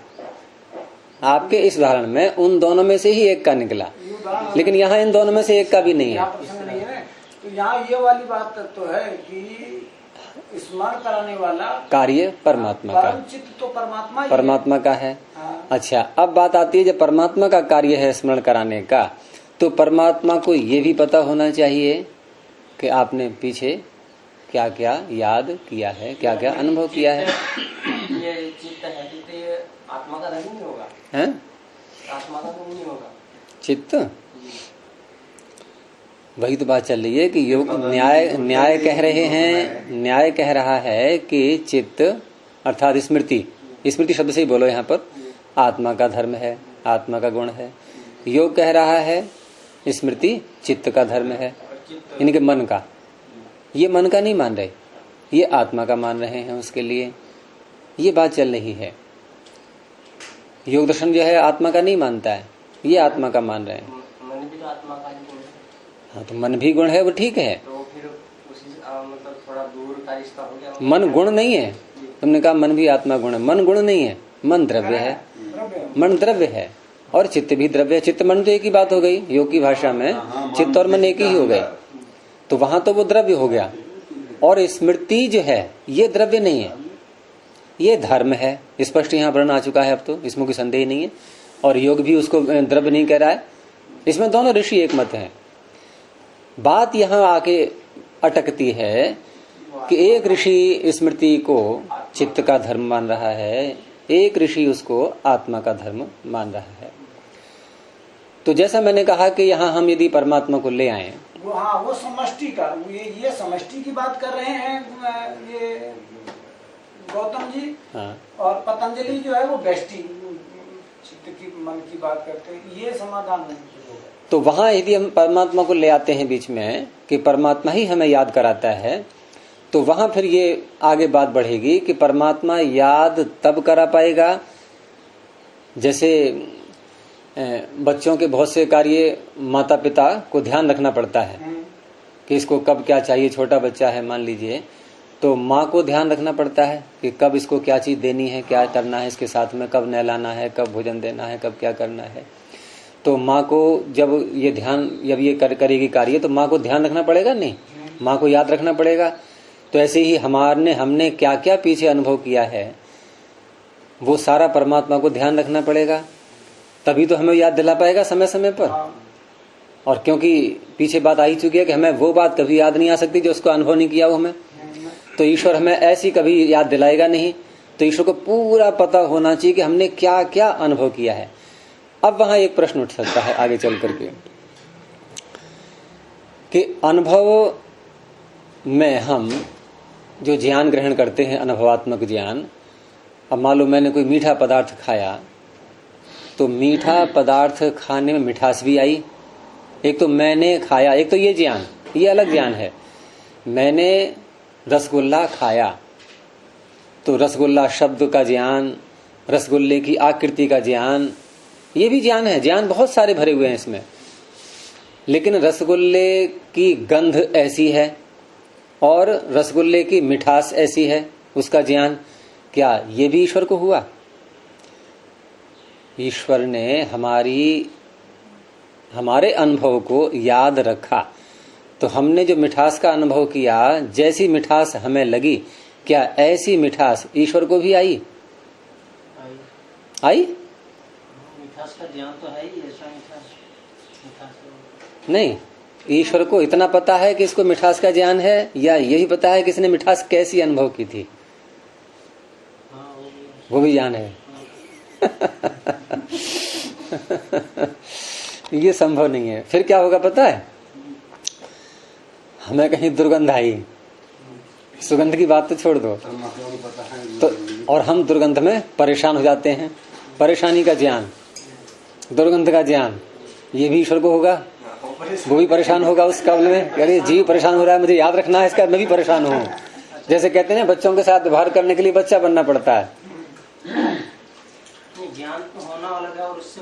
आपके इस उदाहरण में उन दोनों में से ही एक का निकला, लेकिन यहाँ इन दोनों में से एक का भी नहीं है। तो यहाँ ये वाली बात तो है कि स्मरण कराने वाला कार्य परमात्मा का, चित्त तो परमात्मा का है। अच्छा, अब बात आती है जब परमात्मा का कार्य है स्मरण कराने का, तो परमात्मा को ये भी पता होना चाहिए कि आपने पीछे क्या क्या याद किया है, क्या क्या अनुभव किया है। ये चित्त है, तो ये आत्मा का धर्म नहीं होगा है? आत्मा का धर्म नहीं होगा चित्त। वही तो बात चल रही है कि योग न्याय कह रहे हैं, न्याय कह रहा है कि चित्त अर्थात स्मृति स्मृति शब्द से ही बोलो यहाँ पर, आत्मा का धर्म है, आत्मा का गुण है। योग कह रहा है स्मृति चित्त का धर्म है, यानी कि मन का। ये मन का नहीं मान रहे, ये आत्मा का मान रहे हैं। उसके लिए ये बात चल रही है। योग दर्शन जो है आत्मा का नहीं मानता है, ये आत्मा का मान रहे हैं। मन भी तो आत्मा का ही गुण है। हाँ, तो मन भी गुण है, वो ठीक है। तो फिर उसी मतलब थोड़ा दूर का रिश्ता हो गया। मन गुण नहीं है, तुमने कहा मन भी आत्मा गुण है। मन गुण नहीं है, मन द्रव्य है, मन द्रव्य है और चित्त भी द्रव्य है। चित्त मन तो एक ही बात हो गई, योग की भाषा में चित्त और मन एक ही हो गए, तो वहां तो वो द्रव्य हो गया। और स्मृति जो है ये द्रव्य नहीं है, ये धर्म है। स्पष्ट यहाँ वर्णन आ चुका है, अब तो इसमें कोई संदेह नहीं है। और योग भी उसको द्रव्य नहीं कह रहा है। इसमें दोनों ऋषि एक मत हैं। बात यहाँ आके अटकती है कि एक ऋषि स्मृति को चित्त का धर्म मान रहा है, एक ऋषि उसको आत्मा का धर्म मान रहा है। तो जैसा मैंने कहा कि यहाँ हम यदि परमात्मा को ले आए, वो हाँ वो समष्टि का, ये समष्टि की बात कर रहे हैं ये गौतम जी। हाँ, और पतंजलि जो है वो व्यष्टि चित्त की मन की बात करते हैं, ये समाधान नहीं होगा। तो वहां यदि हम परमात्मा को ले आते हैं बीच में कि परमात्मा ही हमें याद कराता है, तो वहां फिर ये आगे बात बढ़ेगी कि परमात्मा याद तब करा पाएगा जैसे बच्चों के बहुत से कार्य माता पिता को ध्यान रखना पड़ता है कि इसको कब क्या चाहिए। छोटा बच्चा है मान लीजिए, तो माँ को ध्यान रखना पड़ता है कि कब इसको क्या चीज देनी है, क्या करना है इसके साथ में, कब नहलाना है, कब भोजन देना है, कब क्या करना है। तो माँ को जब ये ध्यान जब ये करेगी कार्य, तो माँ को ध्यान रखना पड़ेगा, नहीं माँ को याद रखना पड़ेगा। तो ऐसे ही हमने क्या क्या पीछे अनुभव किया है वो सारा परमात्मा को ध्यान रखना पड़ेगा, तभी तो हमें याद दिला पाएगा समय समय पर। और क्योंकि पीछे बात आ ही चुकी है कि हमें वो बात कभी याद नहीं आ सकती जो उसको अनुभव नहीं किया हो हमें, तो ईश्वर हमें ऐसी कभी याद दिलाएगा नहीं। तो ईश्वर को पूरा पता होना चाहिए कि हमने क्या क्या अनुभव किया है। अब वहां एक प्रश्न उठ सकता है आगे चल करके कि अनुभव में हम जो ज्ञान ग्रहण करते हैं, अनुभवात्मक ज्ञान, अब मान लो मैंने कोई मीठा पदार्थ खाया, तो मीठा पदार्थ खाने में मिठास भी आई। एक तो मैंने खाया, एक तो ये ज्ञान, ये अलग ज्ञान है। मैंने रसगुल्ला खाया, तो रसगुल्ला शब्द का ज्ञान, रसगुल्ले की आकृति का ज्ञान, ये भी ज्ञान है। ज्ञान बहुत सारे भरे हुए हैं इसमें, लेकिन रसगुल्ले की गंध ऐसी है और रसगुल्ले की मिठास ऐसी है, उसका ज्ञान क्या ये भी ईश्वर को हुआ? ईश्वर ने हमारे अनुभव को याद रखा, तो हमने जो मिठास का अनुभव किया, जैसी मिठास हमें लगी, क्या ऐसी मिठास ईश्वर को भी आई? मिठास का ज्ञान तो है ही, ऐसा मिठास नहीं। ईश्वर को इतना पता है कि इसको मिठास का ज्ञान है, या यही पता है कि इसने मिठास कैसी अनुभव की थी? हाँ, वो भी ज्ञान है। ये संभव नहीं है। फिर क्या होगा पता है? हमें कहीं दुर्गंध आई, सुगंध की बात तो छोड़ दो, तो और हम दुर्गंध में परेशान हो जाते हैं। परेशानी का ज्ञान, दुर्गंध का ज्ञान, ये भी ईश्वर को होगा। वो भी परेशान होगा उस काबल में, अरे जीव परेशान हो रहा है, मुझे याद रखना है इसका, मैं भी परेशान हूँ। जैसे कहते हैं बच्चों के साथ व्यवहार करने के लिए बच्चा बनना पड़ता है। ज्ञान तो होना अलग है और उससे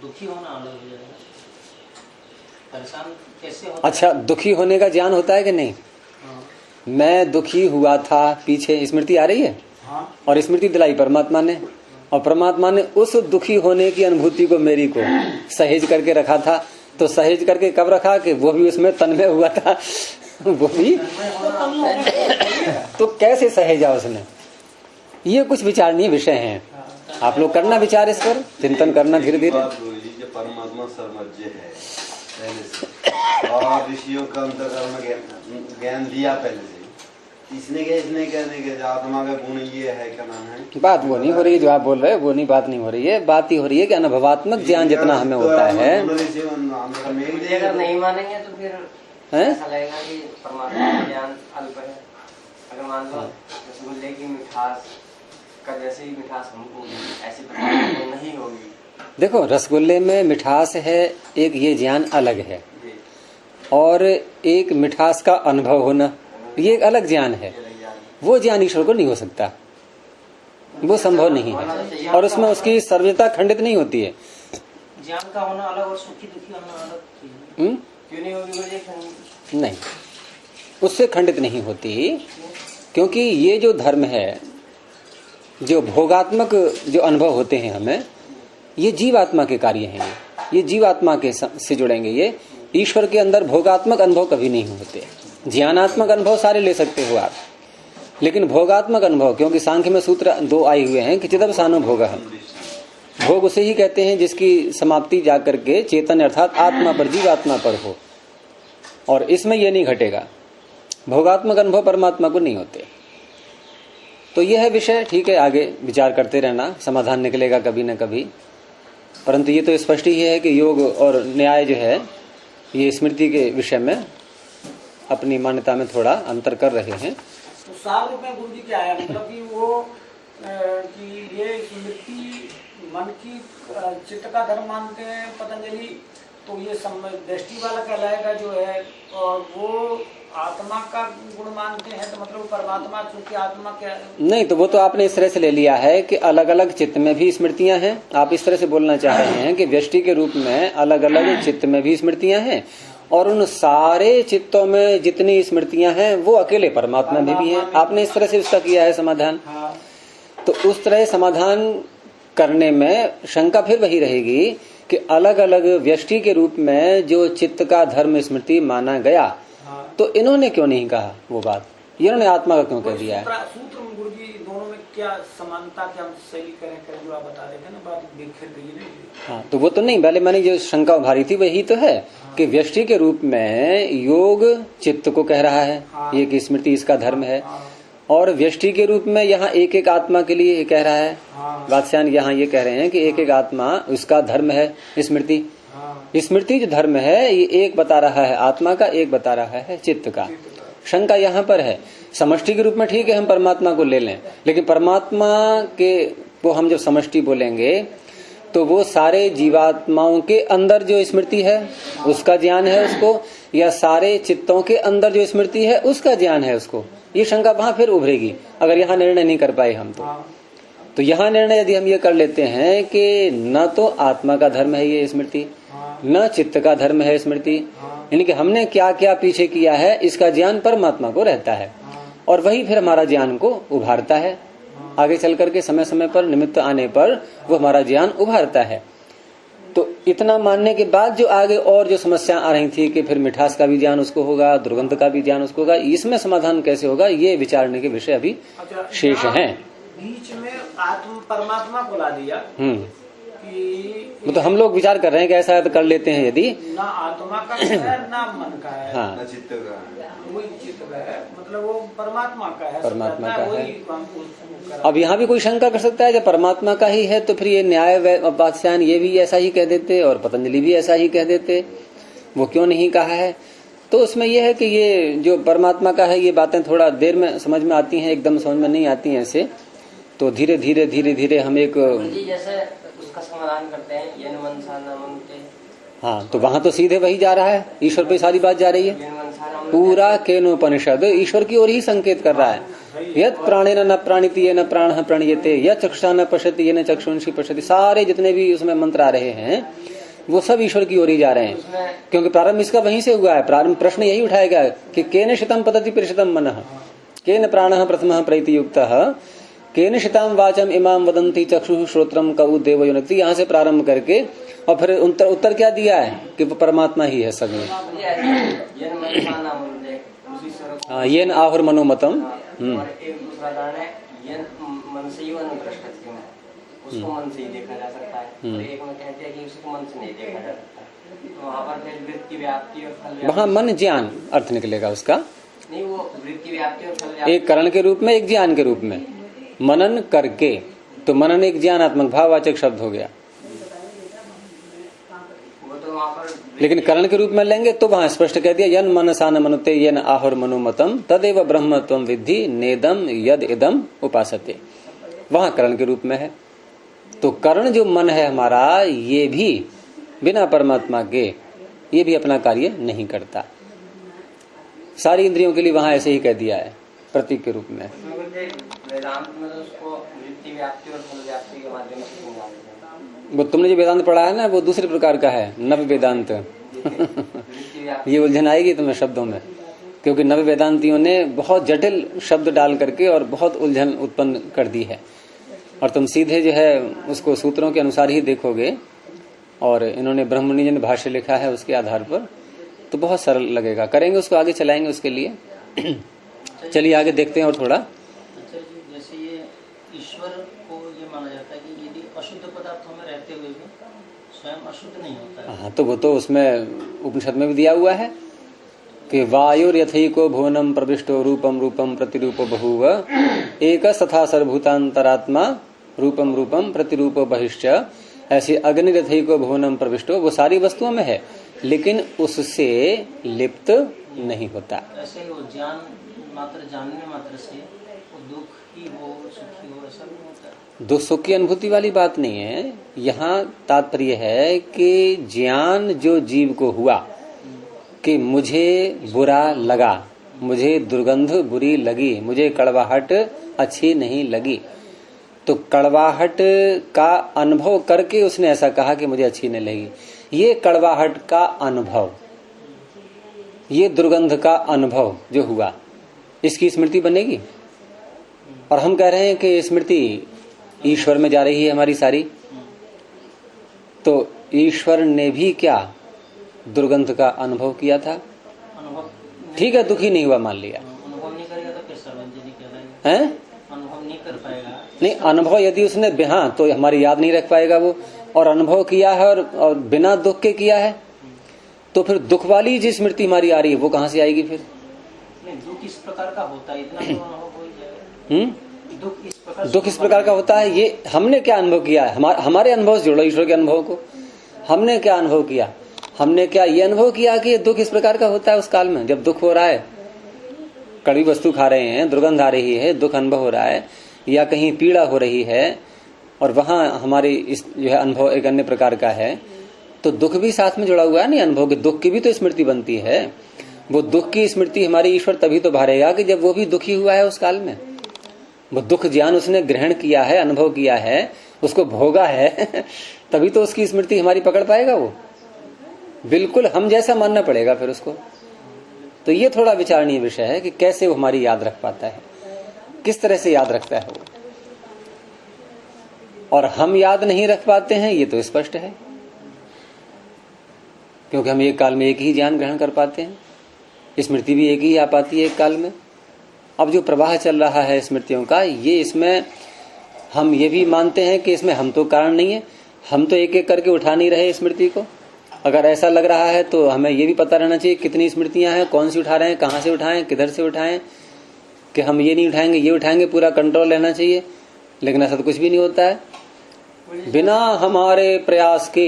दुखी होना अलग हो जाएगा। परेशान कैसे होता अच्छा, दुखी होने का ज्ञान होता है कि नहीं? हाँ। मैं दुखी हुआ था, पीछे स्मृति आ रही है। हाँ। और स्मृति दिलाई परमात्मा ने, और परमात्मा ने उस दुखी होने की अनुभूति को मेरी को सहेज करके रखा था। तो सहेज करके कब रखा कि वो भी उसमें तन्मय हुआ था। वो भी तो कैसे सहेजा उसने? ये कुछ विचारणीय विषय हैं, आप लोग करना विचार इस पर, चिंतन करना धीरे धीरे। परमात्मा सर्वज्ञ है पहले से, और ऋषियों का अंतर्कर्म ज्ञान दिया पहले से। इसने कहने के आत्मा का गुण ये है, क्या नाम है? बात वो नहीं हो रही है जो आप बोल रहे हैं, वो नहीं बात नहीं हो रही है। बात ही हो रही है कि अनुभवात्मक ज्ञान जितना हमें होता है। अगर नहीं मानेंगे तो फिर ऐसा लगेगा कि परमात्मा का ज्ञान अल्प है। अगर मान लो रसगुल्ले की मिठास का जैसे ही मिठास हमको ऐसे पदार्थ तो नहीं होगी। देखो, रसगुल्ले में मिठास है, एक ये ज्ञान अलग है, और एक मिठास का अनुभव होना ये एक अलग ज्ञान है। वो ज्ञान ईश्वर को नहीं हो सकता, वो संभव नहीं है, और उसमें उसकी सर्वज्ञता खंडित नहीं होती है। ज्ञान का होना अलग और सुखी दुखी होना अलग चीज है। क्यों नहीं होगी? नहीं, उससे खंडित नहीं होती, क्योंकि ये जो धर्म है, जो भोगात्मक जो अनुभव होते हैं हमें, ये जीवात्मा के कार्य हैं। ये जीवात्मा के से जुड़ेंगे। ये ईश्वर के अंदर भोगात्मक अनुभव कभी नहीं होते। ज्ञानात्मक अनुभव सारे ले सकते हो आप, लेकिन भोगात्मक अनुभव, क्योंकि सांख्य में सूत्र 2 आए हुए हैं कि चिदवसानो भोग। भोग उसे ही कहते हैं जिसकी समाप्ति जाकर के चेतन अर्थात आत्मा पर, जीवात्मा पर हो, और इसमें यह नहीं घटेगा। भोगात्मक अनुभव परमात्मा को नहीं होते। तो यह है विषय। ठीक है, आगे विचार करते रहना, समाधान निकलेगा कभी न कभी। परंतु ये तो स्पष्ट ही है कि योग और न्याय जो है ये स्मृति के विषय में अपनी मान्यता में थोड़ा अंतर कर रहे हैं। तो सार रूप में गुरु जी क्या है, मतलब कि वो कि ये स्मृति मन की चित्त का धर्म मानते हैं पतंजलि, तो ये दृष्टि वाला कहलाएगा जो है, और वो आत्मा का गुण मानते हैं, तो मतलब परमात्मा चूंकि आत्मा क्या नहीं, तो वो तो आपने इस तरह से ले लिया है कि अलग अलग चित्त में भी स्मृतियां हैं। आप इस तरह से बोलना चाह रहे हैं कि व्यष्टि के रूप में अलग अलग चित्त में भी स्मृतियां हैं, और उन सारे चित्तों में जितनी स्मृतियां हैं वो अकेले परमात्मा में भी हैं। आपने इस तरह से उसका किया है समाधान। तो उस तरह समाधान करने में शंका फिर वही रहेगी कि अलग अलग व्यष्टि के रूप में जो चित्त का धर्म स्मृति माना गया, तो इन्होंने क्यों नहीं कहा वो बात, इन्होंने आत्मा का क्यों कह दिया है? सूत्र गुरु जी दोनों में क्या समानता, क्या शैली करें जो आप बता रहे थे ना, बात बिखर गई नहीं। हाँ, तो वो तो नहीं, पहले मैंने जो शंका उभारी थी वही तो है कि व्यष्टि के रूप में योग चित्त को कह रहा है, ये कि स्मृति इसका धर्म है, और व्यष्टि के रूप में यहाँ एक एक आत्मा के लिए ये कह रहा है। वात्स्यायन यहाँ ये कह रहे हैं कि एक एक आत्मा उसका धर्म है स्मृति। स्मृति जो धर्म है ये एक बता रहा है आत्मा का, एक बता रहा है चित्त का। शंका यहाँ पर है। समष्टि के रूप में ठीक है हम परमात्मा को ले लें, लेकिन परमात्मा के वो हम जब समष्टि बोलेंगे तो वो सारे जीवात्माओं के अंदर जो स्मृति है उसका ज्ञान है उसको, या सारे चित्तों के अंदर जो स्मृति है उसका ज्ञान है उसको। ये शंका वहां फिर उभरेगी अगर यहाँ निर्णय नहीं कर पाए हम तो यहाँ निर्णय यदि हम ये कर लेते हैं कि न तो आत्मा का धर्म है ये स्मृति, न चित्त का धर्म है स्मृति, यानी कि हमने क्या क्या पीछे किया है इसका ज्ञान परमात्मा को रहता है, और वही फिर हमारा ज्ञान को उभारता है। आगे चल करके समय समय पर निमित्त आने पर वो हमारा ज्ञान उभारता है। तो इतना मानने के बाद जो आगे और जो समस्या आ रही थी कि फिर मिठास का भी ज्ञान उसको होगा, दुर्गंध का भी ज्ञान उसको होगा, इसमें समाधान कैसे होगा ये विचारने के विषय अभी शेष हैं। बीच में आत्म परमात्मा को ला दिया तो हम लोग विचार कर रहे हैं कि ऐसा तो कर लेते हैं यदि ना आत्मा का है ना मन का है, हाँ, ना चित्त का है, वही चित्त का है, मतलब वो परमात्मा का है, परमात्मा का है। है। अब यहाँ भी कोई शंका कर सकता है जब परमात्मा का ही है तो फिर ये न्याय वात्स्यायन ये भी ऐसा ही कह देते और पतंजलि भी ऐसा ही कह देते, वो क्यों नहीं कहा है? तो उसमें यह है कि ये जो परमात्मा का है ये बातें थोड़ा देर में समझ में आती हैं, एकदम समझ में नहीं आती हैं ऐसे, तो धीरे धीरे हम एक जैसे उसका समाधान करते हैं ये मनसा न मनते। हाँ, तो वहां तो सीधे वही जा रहा है, ईश्वर पे सारी बात जा रही है। पूरा केनोपनिषद ईश्वर की ओर ही संकेत कर रहा है। यद प्राणेन न प्राणिति ये न प्राण प्रणीयते, यद चक्षुषा न पश्यति ये न चक्षुंषि पश्यति, सारे जितने भी उसमें मंत्र आ रहे हैं वो सब ईश्वर की ओर ही जा रहे हैं, क्योंकि प्रारंभ इसका वहीं से हुआ है। प्रारंभ प्रश्न यही उठाएगा कि केन शितम पतति परिषितम मनः, केन प्राणः प्रथमः प्रैति युक्तः, केन शिताम वाचम इमाम वदंती चक्षु श्रोत्रम कऊ देवयोनिति, यहाँ से प्रारंभ करके और फिर उत्तर क्या दिया है कि वो परमात्मा ही है सब में। हाँ, येन आहुर मनोमतम। उसको मन से ही देखा जा सकता है, और एक में कहते हैं कि उसको मन से नहीं देखा जा सकता, तो वहाँ पर वृत्ति व्याप्ति और फल, वहाँ मन ज्ञान अर्थ निकलेगा उसका, नहीं वो वृत्ति व्याप्ति और फल, एक करण के रूप में एक ज्ञान के रूप में मनन करके, तो मनन एक ज्ञानात्मक भाववाचक शब्द हो गया। वो तो वहाँ पर लेकिन करण के रूप में लेंगे तो वहां स्पष्ट कह दिया यन मनसा न मनुते येन आहुर मनुमतम तदेव ब्रह्म त्वं विद्धि नेदम यद इदम उपासते। वहां करण के रूप में है। तो करण जो मन है हमारा, ये भी बिना परमात्मा के ये भी अपना कार्य नहीं करता। सारी इंद्रियों के लिए वहां ऐसे ही कह दिया है प्रतीक के रूप में। वेदांत में तो उसको वृत्ति व्याप्ति और फल व्याप्ति के माध्यम से समझा देते हैं। वो तुमने जो वेदांत पढ़ा है ना, वो दूसरे प्रकार का है, नव वेदांत। ये उलझन आएगी तुम्हें शब्दों में, क्योंकि नव वेदांतियों ने बहुत जटिल शब्द डाल करके और बहुत उलझन उत्पन्न कर दी है। और तुम सीधे जो है उसको सूत्रों के अनुसार ही देखोगे, और इन्होंने ब्रह्ममुनि जी ने भाष्य लिखा है उसके आधार पर, तो बहुत सरल लगेगा। करेंगे उसको, आगे चलाएंगे उसके लिए। चलिए आगे देखते हैं और थोड़ा। अच्छा जी, जैसे ये ईश्वर को ये माना जाता है कि यदि अशुद्ध पदार्थों में रहते हुए भी स्वयं अशुद्ध नहीं होता है। हाँ, तो वो तो उसमें उपनिषद में भी दिया हुआ है कि वायुर्यथैको भुवनम प्रविष्टो रूपम रूपम प्रतिरूपो बहुव एक तथा सर्वभूतांतरात्मा रूपम रूपम प्रतिरूपो बहिश्च। ऐसे अग्निरथैको भुवनम प्रविष्टो, वो सारी वस्तुओं में है लेकिन उससे लिप्त नहीं होता। ऐसे ही वो ज्ञान मात्र, जानने मात्र से वो दुखी हो सुखी हो ऐसा नहीं होता। दुख सुख की अनुभूति वाली बात नहीं है। यहाँ तात्पर्य है कि ज्ञान जो जीव को हुआ कि मुझे बुरा लगा, मुझे दुर्गंध बुरी लगी, मुझे कड़वाहट अच्छी नहीं लगी, तो कड़वाहट का अनुभव करके उसने ऐसा कहा कि मुझे अच्छी नहीं लगी। ये कड़वाहट का अनुभव, ये दुर्गंध का अनुभव जो हुआ, इसकी स्मृति बनेगी। और हम कह रहे हैं कि स्मृति ईश्वर में जा रही है हमारी सारी, तो ईश्वर ने भी क्या दुर्गंध का अनुभव किया था। अनुभव ठीक है, दुखी नहीं हुआ मान लिया, अनुभव नहीं करेगा तो फिर सर्वज्ञ नहीं कहलाएगा। हैं? अनुभव नहीं कर पाएगा। नहीं, अनुभव यदि उसने हाँ तो हमारी याद नहीं रख पाएगा वो। और अनुभव किया है और बिना दुख के किया है, तो फिर दुख वाली जो स्मृति हमारी आ रही है वो कहाँ से आएगी फिर? नहीं, दुख इस प्रकार का होता है, इतना तो अनुभव हो ही जाएगा। दुख इस प्रकार का होता है। ये हमने क्या अनुभव किया है? हमारे अनुभव से जोड़ो ईश्वर के अनुभव को। हमने क्या अनुभव किया? हमने क्या ये अनुभव किया कि ये दुख इस प्रकार का होता है उस काल में जब दुख हो रहा है, कड़वी वस्तु खा रहे हैं, दुर्गंध आ रही है, दुख अनुभव हो रहा है, या कहीं पीड़ा हो रही है और वहां हमारी इस जो है अनुभव एक अन्य प्रकार का है, तो दुख भी साथ में जुड़ा हुआ है। नहीं, अनुभव के दुख की भी तो स्मृति बनती है। वो दुख की स्मृति हमारी ईश्वर तभी तो भरेगा कि जब वो भी दुखी हुआ है उस काल में। वो दुख ज्ञान उसने ग्रहण किया है, अनुभव किया है, उसको भोगा है तभी तो उसकी स्मृति हमारी पकड़ पाएगा। वो बिल्कुल हम जैसा मानना पड़ेगा फिर उसको। तो ये थोड़ा विचारणीय विषय है कि कैसे वो हमारी याद रख पाता है, किस तरह से याद रखता है वो। और हम याद नहीं रख पाते हैं ये तो स्पष्ट है, क्योंकि हम एक काल में एक ही ज्ञान ग्रहण कर पाते हैं, स्मृति भी एक ही आ पाती है एक काल में। अब जो प्रवाह चल रहा है स्मृतियों का, ये इसमें हम ये भी मानते हैं कि इसमें हम तो कारण नहीं है, हम तो एक एक करके उठा नहीं रहे स्मृति को। अगर ऐसा लग रहा है तो हमें ये भी पता रहना चाहिए कितनी स्मृतियां हैं, कौन सी उठा रहे हैं, कहाँ से उठाएं, किधर से उठाएं, कि हम ये नहीं उठाएंगे ये उठाएंगे, पूरा कंट्रोल रहना चाहिए। लेकिन ऐसा तो कुछ भी नहीं होता है। बिना हमारे प्रयास के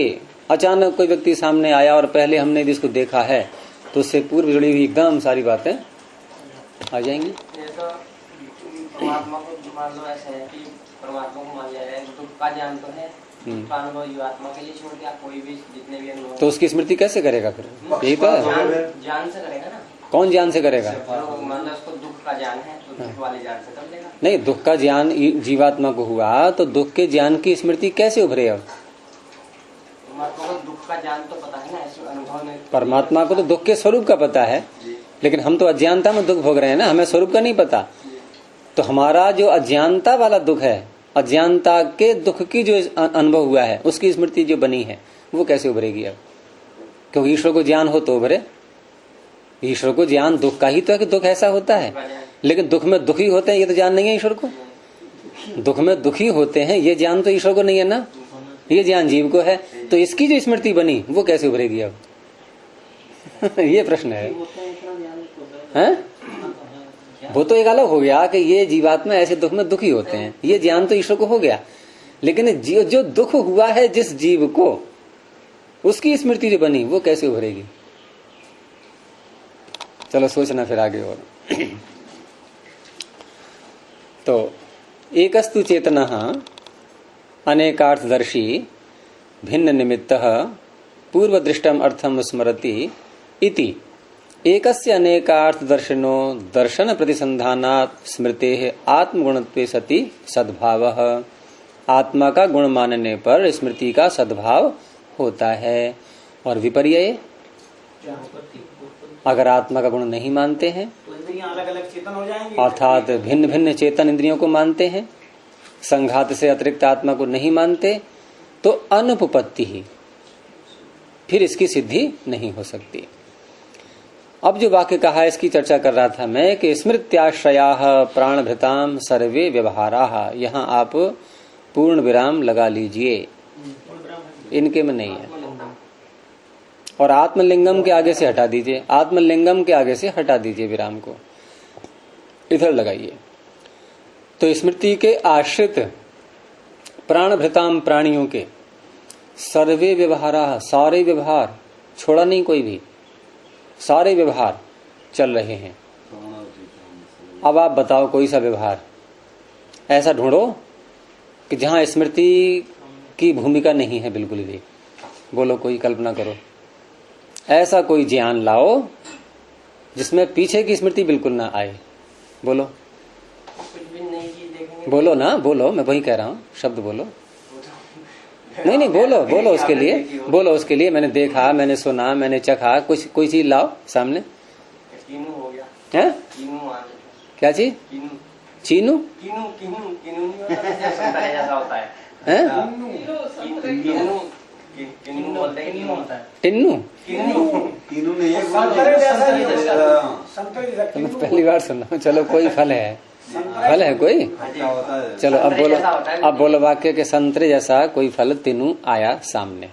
अचानक कोई व्यक्ति सामने आया और पहले हमने जिसको देखा है तो उससे पूर्व जुड़ी हुई एकदम सारी बातें आ जाएंगी। ये तो परमात्मा को मान लो ऐसा है कि परमात्मा को मान लिया जाए, दुख का ज्ञान तो है, दुख का अनुभव जीवात्मा के लिए छोड़ के आप कोई भी जितने भी अनुभव, तो उसकी स्मृति कैसे करेगा फिर? यही तो है, ज्ञान से करेगा ना। कौन ज्ञान से करेगा? मान लो उसको दुख का ज्ञान है तो दुख वाले ज्ञान से कर लेगा। नहीं, दुख का ज्ञान जीवात्मा को हुआ तो दुख के ज्ञान की स्मृति कैसे उभरे? अब परमात्मा को दुख का ज्ञान तो पता है ना, ऐसे अनुभव में। परमात्मा को तो दुख के स्वरूप का पता है, लेकिन हम तो अज्ञानता में दुख भोग रहे हैं ना, हमें स्वरूप का नहीं पता। तो हमारा जो अज्ञानता वाला दुख है, अज्ञानता के दुख की जो अनुभव हुआ है उसकी स्मृति जो बनी है वो कैसे उभरेगी अब? क्योंकि ईश्वर को ज्ञान हो तो उभरे। ईश्वर को ज्ञान दुख का ही तो है कि दुख ऐसा होता है, लेकिन दुख में दुखी होते हैं ये तो ज्ञान नहीं है ईश्वर को। दुख में दुखी होते हैं ये ज्ञान तो ईश्वर को नहीं है ना, ये ज्ञान जीव को है। तो इसकी जो स्मृति बनी वो कैसे उभरेगी अब? ये प्रश्न है। वो तो एक अलग हो गया कि ये जीवात्मा ऐसे दुख में दुखी होते हैं, ये ज्ञान तो ईश्वर को हो गया। लेकिन जो दुख हुआ है जिस जीव को, उसकी स्मृति जो बनी वो कैसे उभरेगी? चलो सोचना फिर आगे। और तो एकस्तु चेतनः अनेकार्थदर्शी भिन्न निमित्तः पूर्वदृष्टम अर्थम स्मरति इति एकस्य अनेकार्थदर्शनो दर्शन प्रतिसंधानात् स्मृतेः आत्मगुणत्वे सति सद्भावः। आत्मा का गुण मानने पर स्मृति का सद्भाव होता है। और विपर्यय, अगर आत्मा का गुण नहीं मानते हैं तो इंद्रियां अलग अलग चेतन हो जाएंगी, अर्थात भिन्न भिन्न चेतन इंद्रियों को मानते हैं, संघात से अतिरिक्त आत्मा को नहीं मानते, तो अनुपपत्ति ही, फिर इसकी सिद्धि नहीं हो सकती। अब जो वाक्य कहा है इसकी चर्चा कर रहा था मैं कि स्मृत्याश्रयाः प्राणभृताम सर्वे व्यवहाराः, यहाँ आप पूर्ण विराम लगा लीजिए, इनके में नहीं है। और आत्मलिंगम के आगे से हटा दीजिए, आत्मलिंगम के आगे से हटा दीजिए विराम को, इधर लगाइए। तो स्मृति के आश्रित प्राणभृताम प्राणियों के सर्वे व्यवहाराः, सारे व्यवहार, छोड़ा नहीं कोई भी, सारे व्यवहार चल रहे हैं। अब आप बताओ कोई सा व्यवहार ऐसा ढूंढो कि जहां स्मृति की भूमिका नहीं है बिल्कुल भी। बोलो, कोई कल्पना करो, ऐसा कोई ज्ञान लाओ जिसमें पीछे की स्मृति बिल्कुल ना आए। बोलो, कुछ भी नई चीज देखेंगे। बोलो ना, बोलो, मैं वही कह रहा हूँ, शब्द बोलो। नहीं, बोलो, बोलो उसके लिए, बोलो उसके लिए। मैंने देखा, मैंने सुना, मैंने चखा, कुछ कोई चीज लाओ सामने। कीनू हो गया है? कीनू मान लो। क्या चीज? कीनू चीनू? कीनू कीनू कीनू नहीं होता, जैसे संतरे जैसा होता है। हैं? कीनू कीनू बोलते हैं, कीनू होता है। टिन्नू? कीनू कीनू नहीं है, संतरे जैसा ही संतरे होता जैसा। है। संतरे जैसा मैं किन्तु पहली बार सुन रहा हूँ। चलो, कोई फल है, फल है कोई? क्या होता है? चलो अब संतरे बोलो, जैसा होता है। अब बोलो वाक्य के संतरे जैसा कोई फल तीनों आया सामने।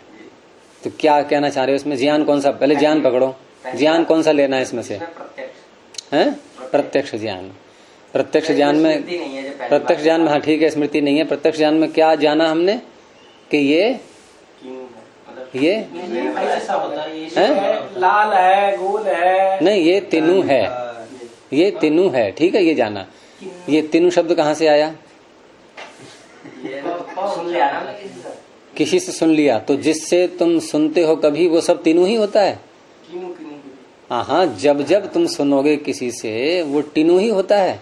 तो क्या कहना चाह रहे हो इसमें? ज्ञान कौन सा? पहले ज्ञान पकड़ो, ज्ञान कौन सा लेना है इसमें से? प्रत्यक्ष हैं? प्रत्यक्ष ज्ञान। प्रत्यक्ष ज्ञान में, स्मृति नहीं है जो पहली प्रत्यक्ष बार ज्ञान में, हाँ ठीक है, स्मृति नहीं है। प्रत्यक्ष ज्ञान में क्या जाना हमने कि ये कीनू है, मतलब ये ऐसा होता है, ये हैं? लाल है, गोल है, नहीं, ये तीनू है, ये तीनू है, ठीक है, ये जाना। ये तीनू शब्द कहाँ से आया? ये सुन लिया ना मैं किसी से। किसी से सुन लिया, तो जिससे तुम सुनते हो कभी वो सब तीनू ही होता है। कीनू कीनू हाँ, जब जब तुम सुनोगे किसी से वो तीनू ही होता है।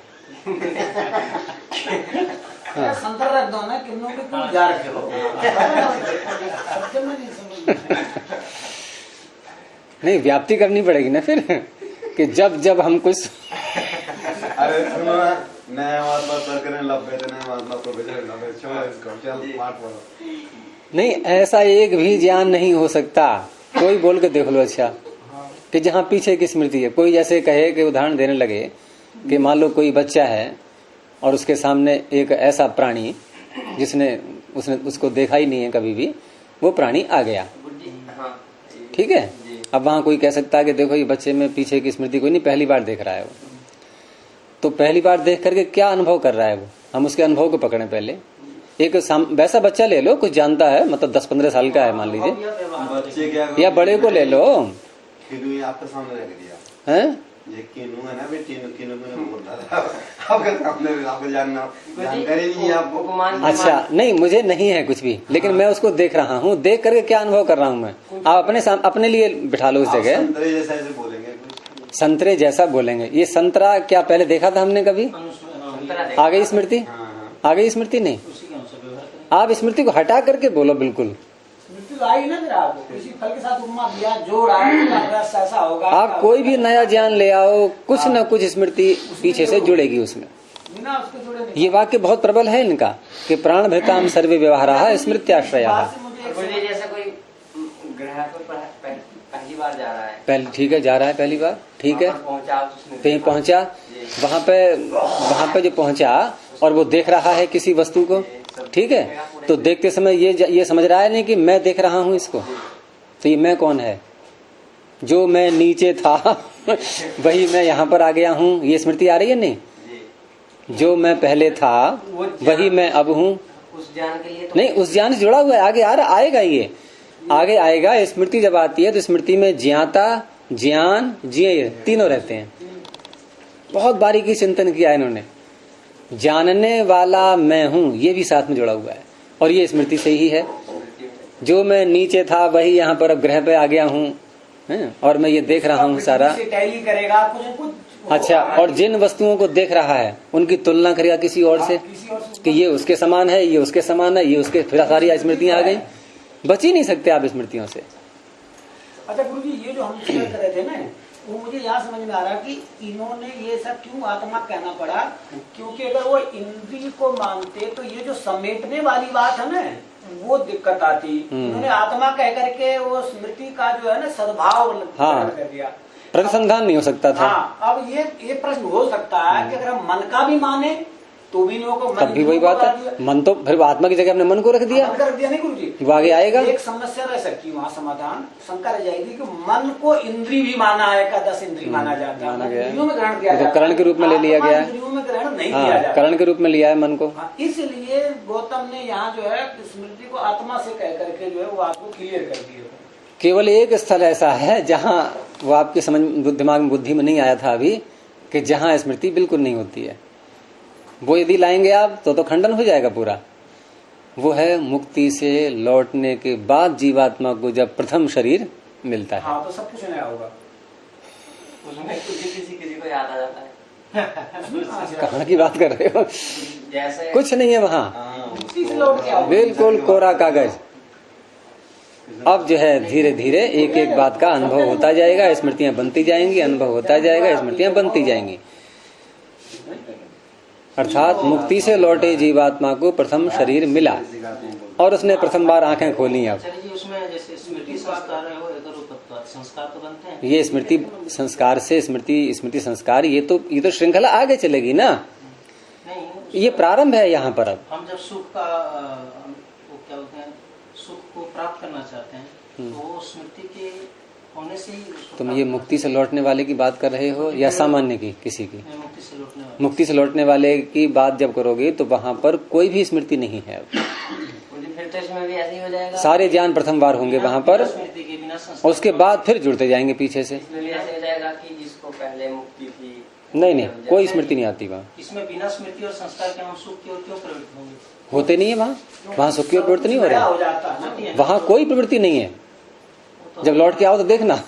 संतर रख दो ना, किन्नों के क्यों जा रखे हो? शब्द में नहीं समझ। नहीं, व्याप्ति करनी पड़ेगी ना फिर कि जब जब हम कुछ अरे सुनो ना, नया महात्मा सर करें लब्बे थे, नया महात्मा प्रोफेसर लब्बे, छोड़ो इसको, चल मार पड़ो। नहीं, ऐसा एक भी ज्ञान नहीं हो सकता। कोई बोल के देख लो अच्छा, कि जहाँ पीछे की स्मृति है। कोई जैसे कहे कि उदाहरण देने लगे कि मान लो कोई बच्चा है और उसके सामने एक ऐसा प्राणी जिसने उसने उसको देखा ही नहीं है कभी भी, वो प्राणी आ गया, हाँ ठीक है। अब वहां कोई कह सकता है कि देखो ये बच्चे में पीछे की स्मृति कोई नहीं, पहली बार देख रहा है वो। तो पहली बार देख करके क्या अनुभव कर रहा है वो, हम उसके अनुभव को पकड़े पहले। एक वैसा बच्चा ले लो, कुछ जानता है, मतलब 10-15 साल का है मान लीजिए, बच्चे क्या या बड़े को ले लो, कीनू ये आपके सामने रख दिया हैं? ये कीनू है ना, भी कीनू कीनू कीनू बोल रहा था आपके सामने, आपको जानकारी नहीं है आपको। उपमान अच्छा, नहीं मुझे नहीं है कुछ भी, लेकिन मैं उसको देख रहा हूँ, देख करके क्या अनुभव कर रहा हूँ मैं। आप अपने लिए बिठा लो उस आप जगह। संतरे जैसा ऐसे बोलेंगे कुछ। संतरे जैसा बोलेंगे, ये संतरा क्या पहले देखा था हमने कभी? संतरा आ गई स्मृति? हाँ, आ गई स्मृति? नहीं, उसी के अनुसार व्यवहार करें। आप स्मृति को हटा करके बोलो बिल्कुल। स्मृति तो आई ना फिर आपको, किसी फल के साथ उपमा दिया, जोड़ा, रस ऐसा होगा। आप कोई भी नया ज्ञान ले आओ, कुछ न कुछ स्मृति पीछे से जुड़ेगी उसमें। बिना उसके जोड़े नहीं। ये वाक्य बहुत प्रबल है इनका कि प्राण भृताम सर्वे व्यवहाराः स्मृत्याश्रयाः। बाहर से मुझे एक मुझे जैसे कोई ग्रह पर पहली बार जा रहा है, पहले ठीक है, जा रहा है पहली बार, ठीक है, वहाँ पर पहुंचा, उसने कहीं पहुंचा, वहां पे जो पहुंचा और वो देख रहा है किसी वस्तु को, ठीक है, तो देखते समय ये समझ रहा है नहीं कि मैं देख रहा हूं इसको, तो ये मैं कौन है? जो मैं नीचे था वही मैं यहाँ पर आ गया हूँ, ये स्मृति आ रही है नहीं? जो मैं पहले था वही मैं अब हूँ। उस ज्ञान के लिए तो नहीं, उस ज्ञान से जुड़ा हुआ है, आगे आ रहा, आएगा, ये आगे आएगा। स्मृति जब आती है तो स्मृति में ज्ञाता, ज्ञान, ज्ञेय तीनों रहते हैं। बहुत बारीकी चिंतन किया इन्होंने। जानने वाला मैं हूं, ये भी साथ में जुड़ा हुआ है। और ये स्मृति से ही है। जो मैं नीचे था वही यहाँ पर अब ग्रह पे आ गया हूँ, और मैं ये देख रहा हूँ सारा। करेगा कुछ अच्छा, और जिन वस्तुओं को देख रहा है उनकी तुलना करेगा किसी और से कि ये उसके समान है, ये उसके समान है, ये उसके, फिर सारी स्मृतियां आ गई। बच ही नहीं सकते आप स्मृतियों से। अच्छा गुरु जी, ये जो हम कर रहे थे ना, वो मुझे यहाँ समझ में आ रहा कि इन्होंने ये सब क्यों आत्मा कहना पड़ा, क्योंकि अगर वो इंद्रिय को मानते तो ये जो समेटने वाली बात है ना, वो दिक्कत आती। उन्होंने आत्मा कह करके वो स्मृति का जो है ना सद्भाव कर दिया, प्रतिसंधान नहीं हो सकता था। हाँ, अब ये प्रश्न हो सकता है कि अगर हम मन का भी माने तो भी लोगों को, तब भी वही बात है, मन तो फिर आत्मा की जगह अपने मन को रख दिया। नहीं गुरु जी, वो आगे आएगा। एक समस्या रह सकती है वहाँ, समाधान शंका रह जाएगी कि मन को इंद्रिय भी माना है का 10 इंद्रिय माना जाता है, इंद्रियों में ग्रहण किया जाता है, करण के रूप में ले लिया गया है, इंद्रियों में ग्रहण नहीं किया जाता, करण के रूप में लिया है मन को। इसलिए गौतम ने यहाँ जो है स्मृति को आत्मा से कह करके जो है वो आपको क्लियर कर दिया। केवल एक स्थल ऐसा है जहाँ वो आपके समझ दिमाग में, बुद्धि में नहीं आया था अभी, कि जहाँ स्मृति बिल्कुल नहीं होती है। वो यदि लाएंगे आप तो खंडन हो जाएगा पूरा। वो है मुक्ति से लौटने के बाद जीवात्मा को जब प्रथम शरीर मिलता है। हाँ, तो सब कुछ नया होगा, उसमें किसी को याद आ जाता है। कहाँ की बात कर रहे हो? जैसे कुछ नहीं है वहाँ, बिल्कुल कोरा कागज। अब जो है धीरे धीरे एक एक बात का अनुभव होता जाएगा, स्मृतियां बनती जाएंगी, अनुभव होता जाएगा, स्मृतियां बनती जाएंगी। अर्थात मुक्ति से लौटे जीवात्मा को प्रथम शरीर मिला और उसने प्रथम बार आंखें खोली। अब उसमें जैसे स्मृति संस्कार तो बनते हैं। ये स्मृति संस्कार से स्मृति संस्कार, ये तो श्रृंखला आगे चलेगी ना। नहीं, ये प्रारंभ है यहाँ पर। अब हम जब सुख का वो क्या होते हैं, सुख को प्राप्त करना चाहते हैं तो वो स्मृति के होने से ही। तुम ये मुक्ति से लौटने वाले की बात कर रहे हो या सामान्य की, किसी की? मुक्ति से लौटने वाले की बात जब करोगे तो वहाँ पर कोई भी स्मृति नहीं है। फिर तो इसमें भी ऐसे ही हो जाएगा, सारे ज्ञान प्रथम बार होंगे वहाँ पर, उसके बाद फिर जुड़ते जाएंगे पीछे से। इसमें भी ऐसे हो जाएगा कि जिसको पहले मुक्ति थी, नहीं, कोई स्मृति नहीं आती वहाँ। इसमें बिना स्मृति और संस्कार के हम सुख की ओर क्यों प्रवृत्त होंगे? होते नहीं है वहाँ सुख की ओर प्रवृत्ति नहीं हो रही, वहाँ कोई प्रवृत्ति नहीं है। जब लौट के आओ तो देखना, तो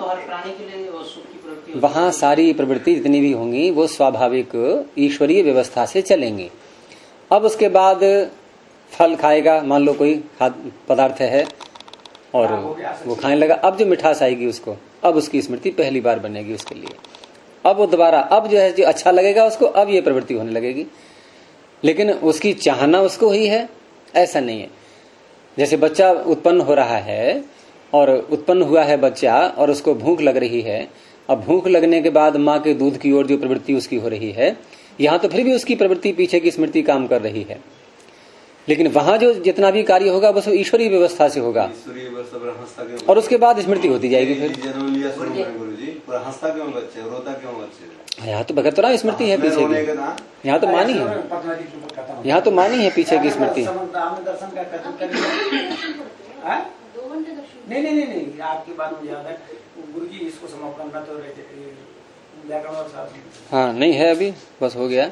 हर प्राणी के लिए वो सुख की प्रवृत्ति, वहाँ सारी प्रवृत्ति जितनी भी होंगी वो स्वाभाविक ईश्वरीय व्यवस्था से चलेंगी। अब उसके बाद फल खाएगा, मान लो कोई खाद्य पदार्थ है और वो खाने लगा, अब जो मिठास आएगी उसको, अब उसकी स्मृति पहली बार बनेगी उसके लिए। अब वो दोबारा, अब जो है जो अच्छा लगेगा उसको, अब ये प्रवृत्ति होने लगेगी। लेकिन उसकी चाहना उसको ही है, ऐसा नहीं है। जैसे बच्चा उत्पन्न हो रहा है और उत्पन्न हुआ है बच्चा और उसको भूख लग रही है। अब भूख लगने के बाद माँ के दूध की ओर जो प्रवृत्ति उसकी हो रही है, यहाँ तो फिर भी उसकी प्रवृत्ति पीछे की स्मृति काम कर रही है, लेकिन वहां जो जितना भी कार्य होगा वो सब ईश्वरीय व्यवस्था से होगा और उसके बाद स्मृति होती जाएगी। फिर यहाँ तो भगत रहा स्मृति है पीछे की, यहाँ तो मानी है, यहाँ तो मानी है पीछे की स्मृति। नहीं, आपकी बात मुझे याद है गुरु जी, इसको समापन करना तो हाँ नहीं है अभी, बस हो गया।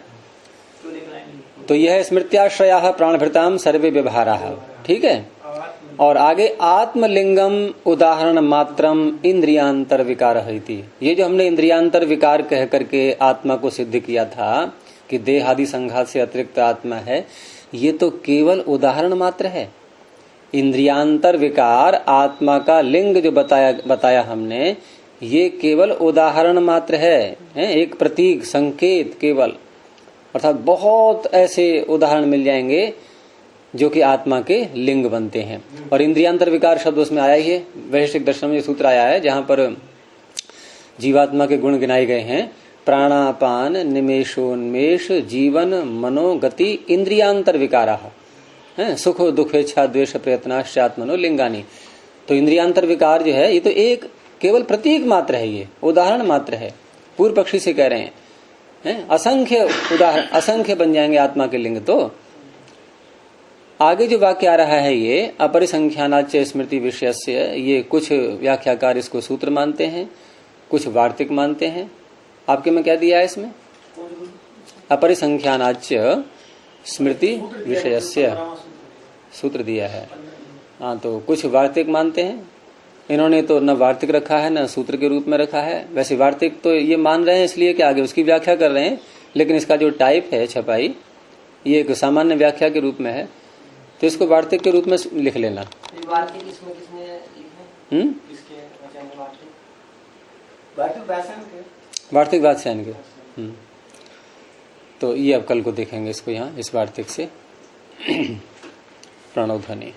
तो यह स्मृत्याश्रया प्राणभृताम सर्वे व्यवहारा, ठीक है। और आगे आत्मलिंगम उदाहरण मात्रम इंद्रियांतर विकार है। ये जो हमने इंद्रियांतर विकार कह करके आत्मा को सिद्ध किया था कि देह आदि संघात से अतिरिक्त आत्मा है, ये तो केवल उदाहरण मात्र है। इंद्रियांतर विकार आत्मा का लिंग जो बताया हमने, ये केवल उदाहरण मात्र है, एक प्रतीक संकेत केवल। अर्थात बहुत ऐसे उदाहरण मिल जाएंगे जो कि आत्मा के लिंग बनते हैं। और इंद्रियांतर विकार शब्द उसमें आया ही है, वैशिष्टिक दर्शन में सूत्र आया है जहां पर जीवात्मा के गुण गिनाए गए हैं। प्राणापान निमेशोन्मेष जीवन मनोगति इंद्रियांतर विकारा, सुख दुख इच्छा द्वेष प्रयत्नाश्चात्मनो लिंगानी। तो इंद्रियांतर विकार जो है ये तो एक केवल प्रतीक मात्र है, ये उदाहरण मात्र है। पूर्व पक्षी से कह रहे हैं असंख्य उदाहरण, असंख्य बन जाएंगे आत्मा के लिंग। तो आगे जो वाक्य आ रहा है ये अपरिसंख्यानाच स्मृति विषयस्य, ये कुछ व्याख्याकार इसको सूत्र मानते हैं, कुछ वार्तिक मानते हैं। आपके में क्या दिया है इसमें? अपरिसंख्यानाच्य स्मृति विषयस्य सूत्र दिया है। हाँ, तो कुछ वार्तिक मानते हैं, इन्होंने तो न वार्तिक रखा है न सूत्र के रूप में रखा है। वैसे वार्तिक तो ये मान रहे हैं इसलिए कि आगे उसकी व्याख्या कर रहे हैं, लेकिन इसका जो टाइप है छपाई ये एक सामान्य व्याख्या के रूप में है, तो इसको वार्तिक के रूप में लिख लेना। वार्तिक इसमें किसने लिखे? इसके वचन में वार्तिक वात्स्यायन के। तो ये अब कल को देखेंगे इसको यहाँ इस वार्तिक से। प्रणव ध्वनि।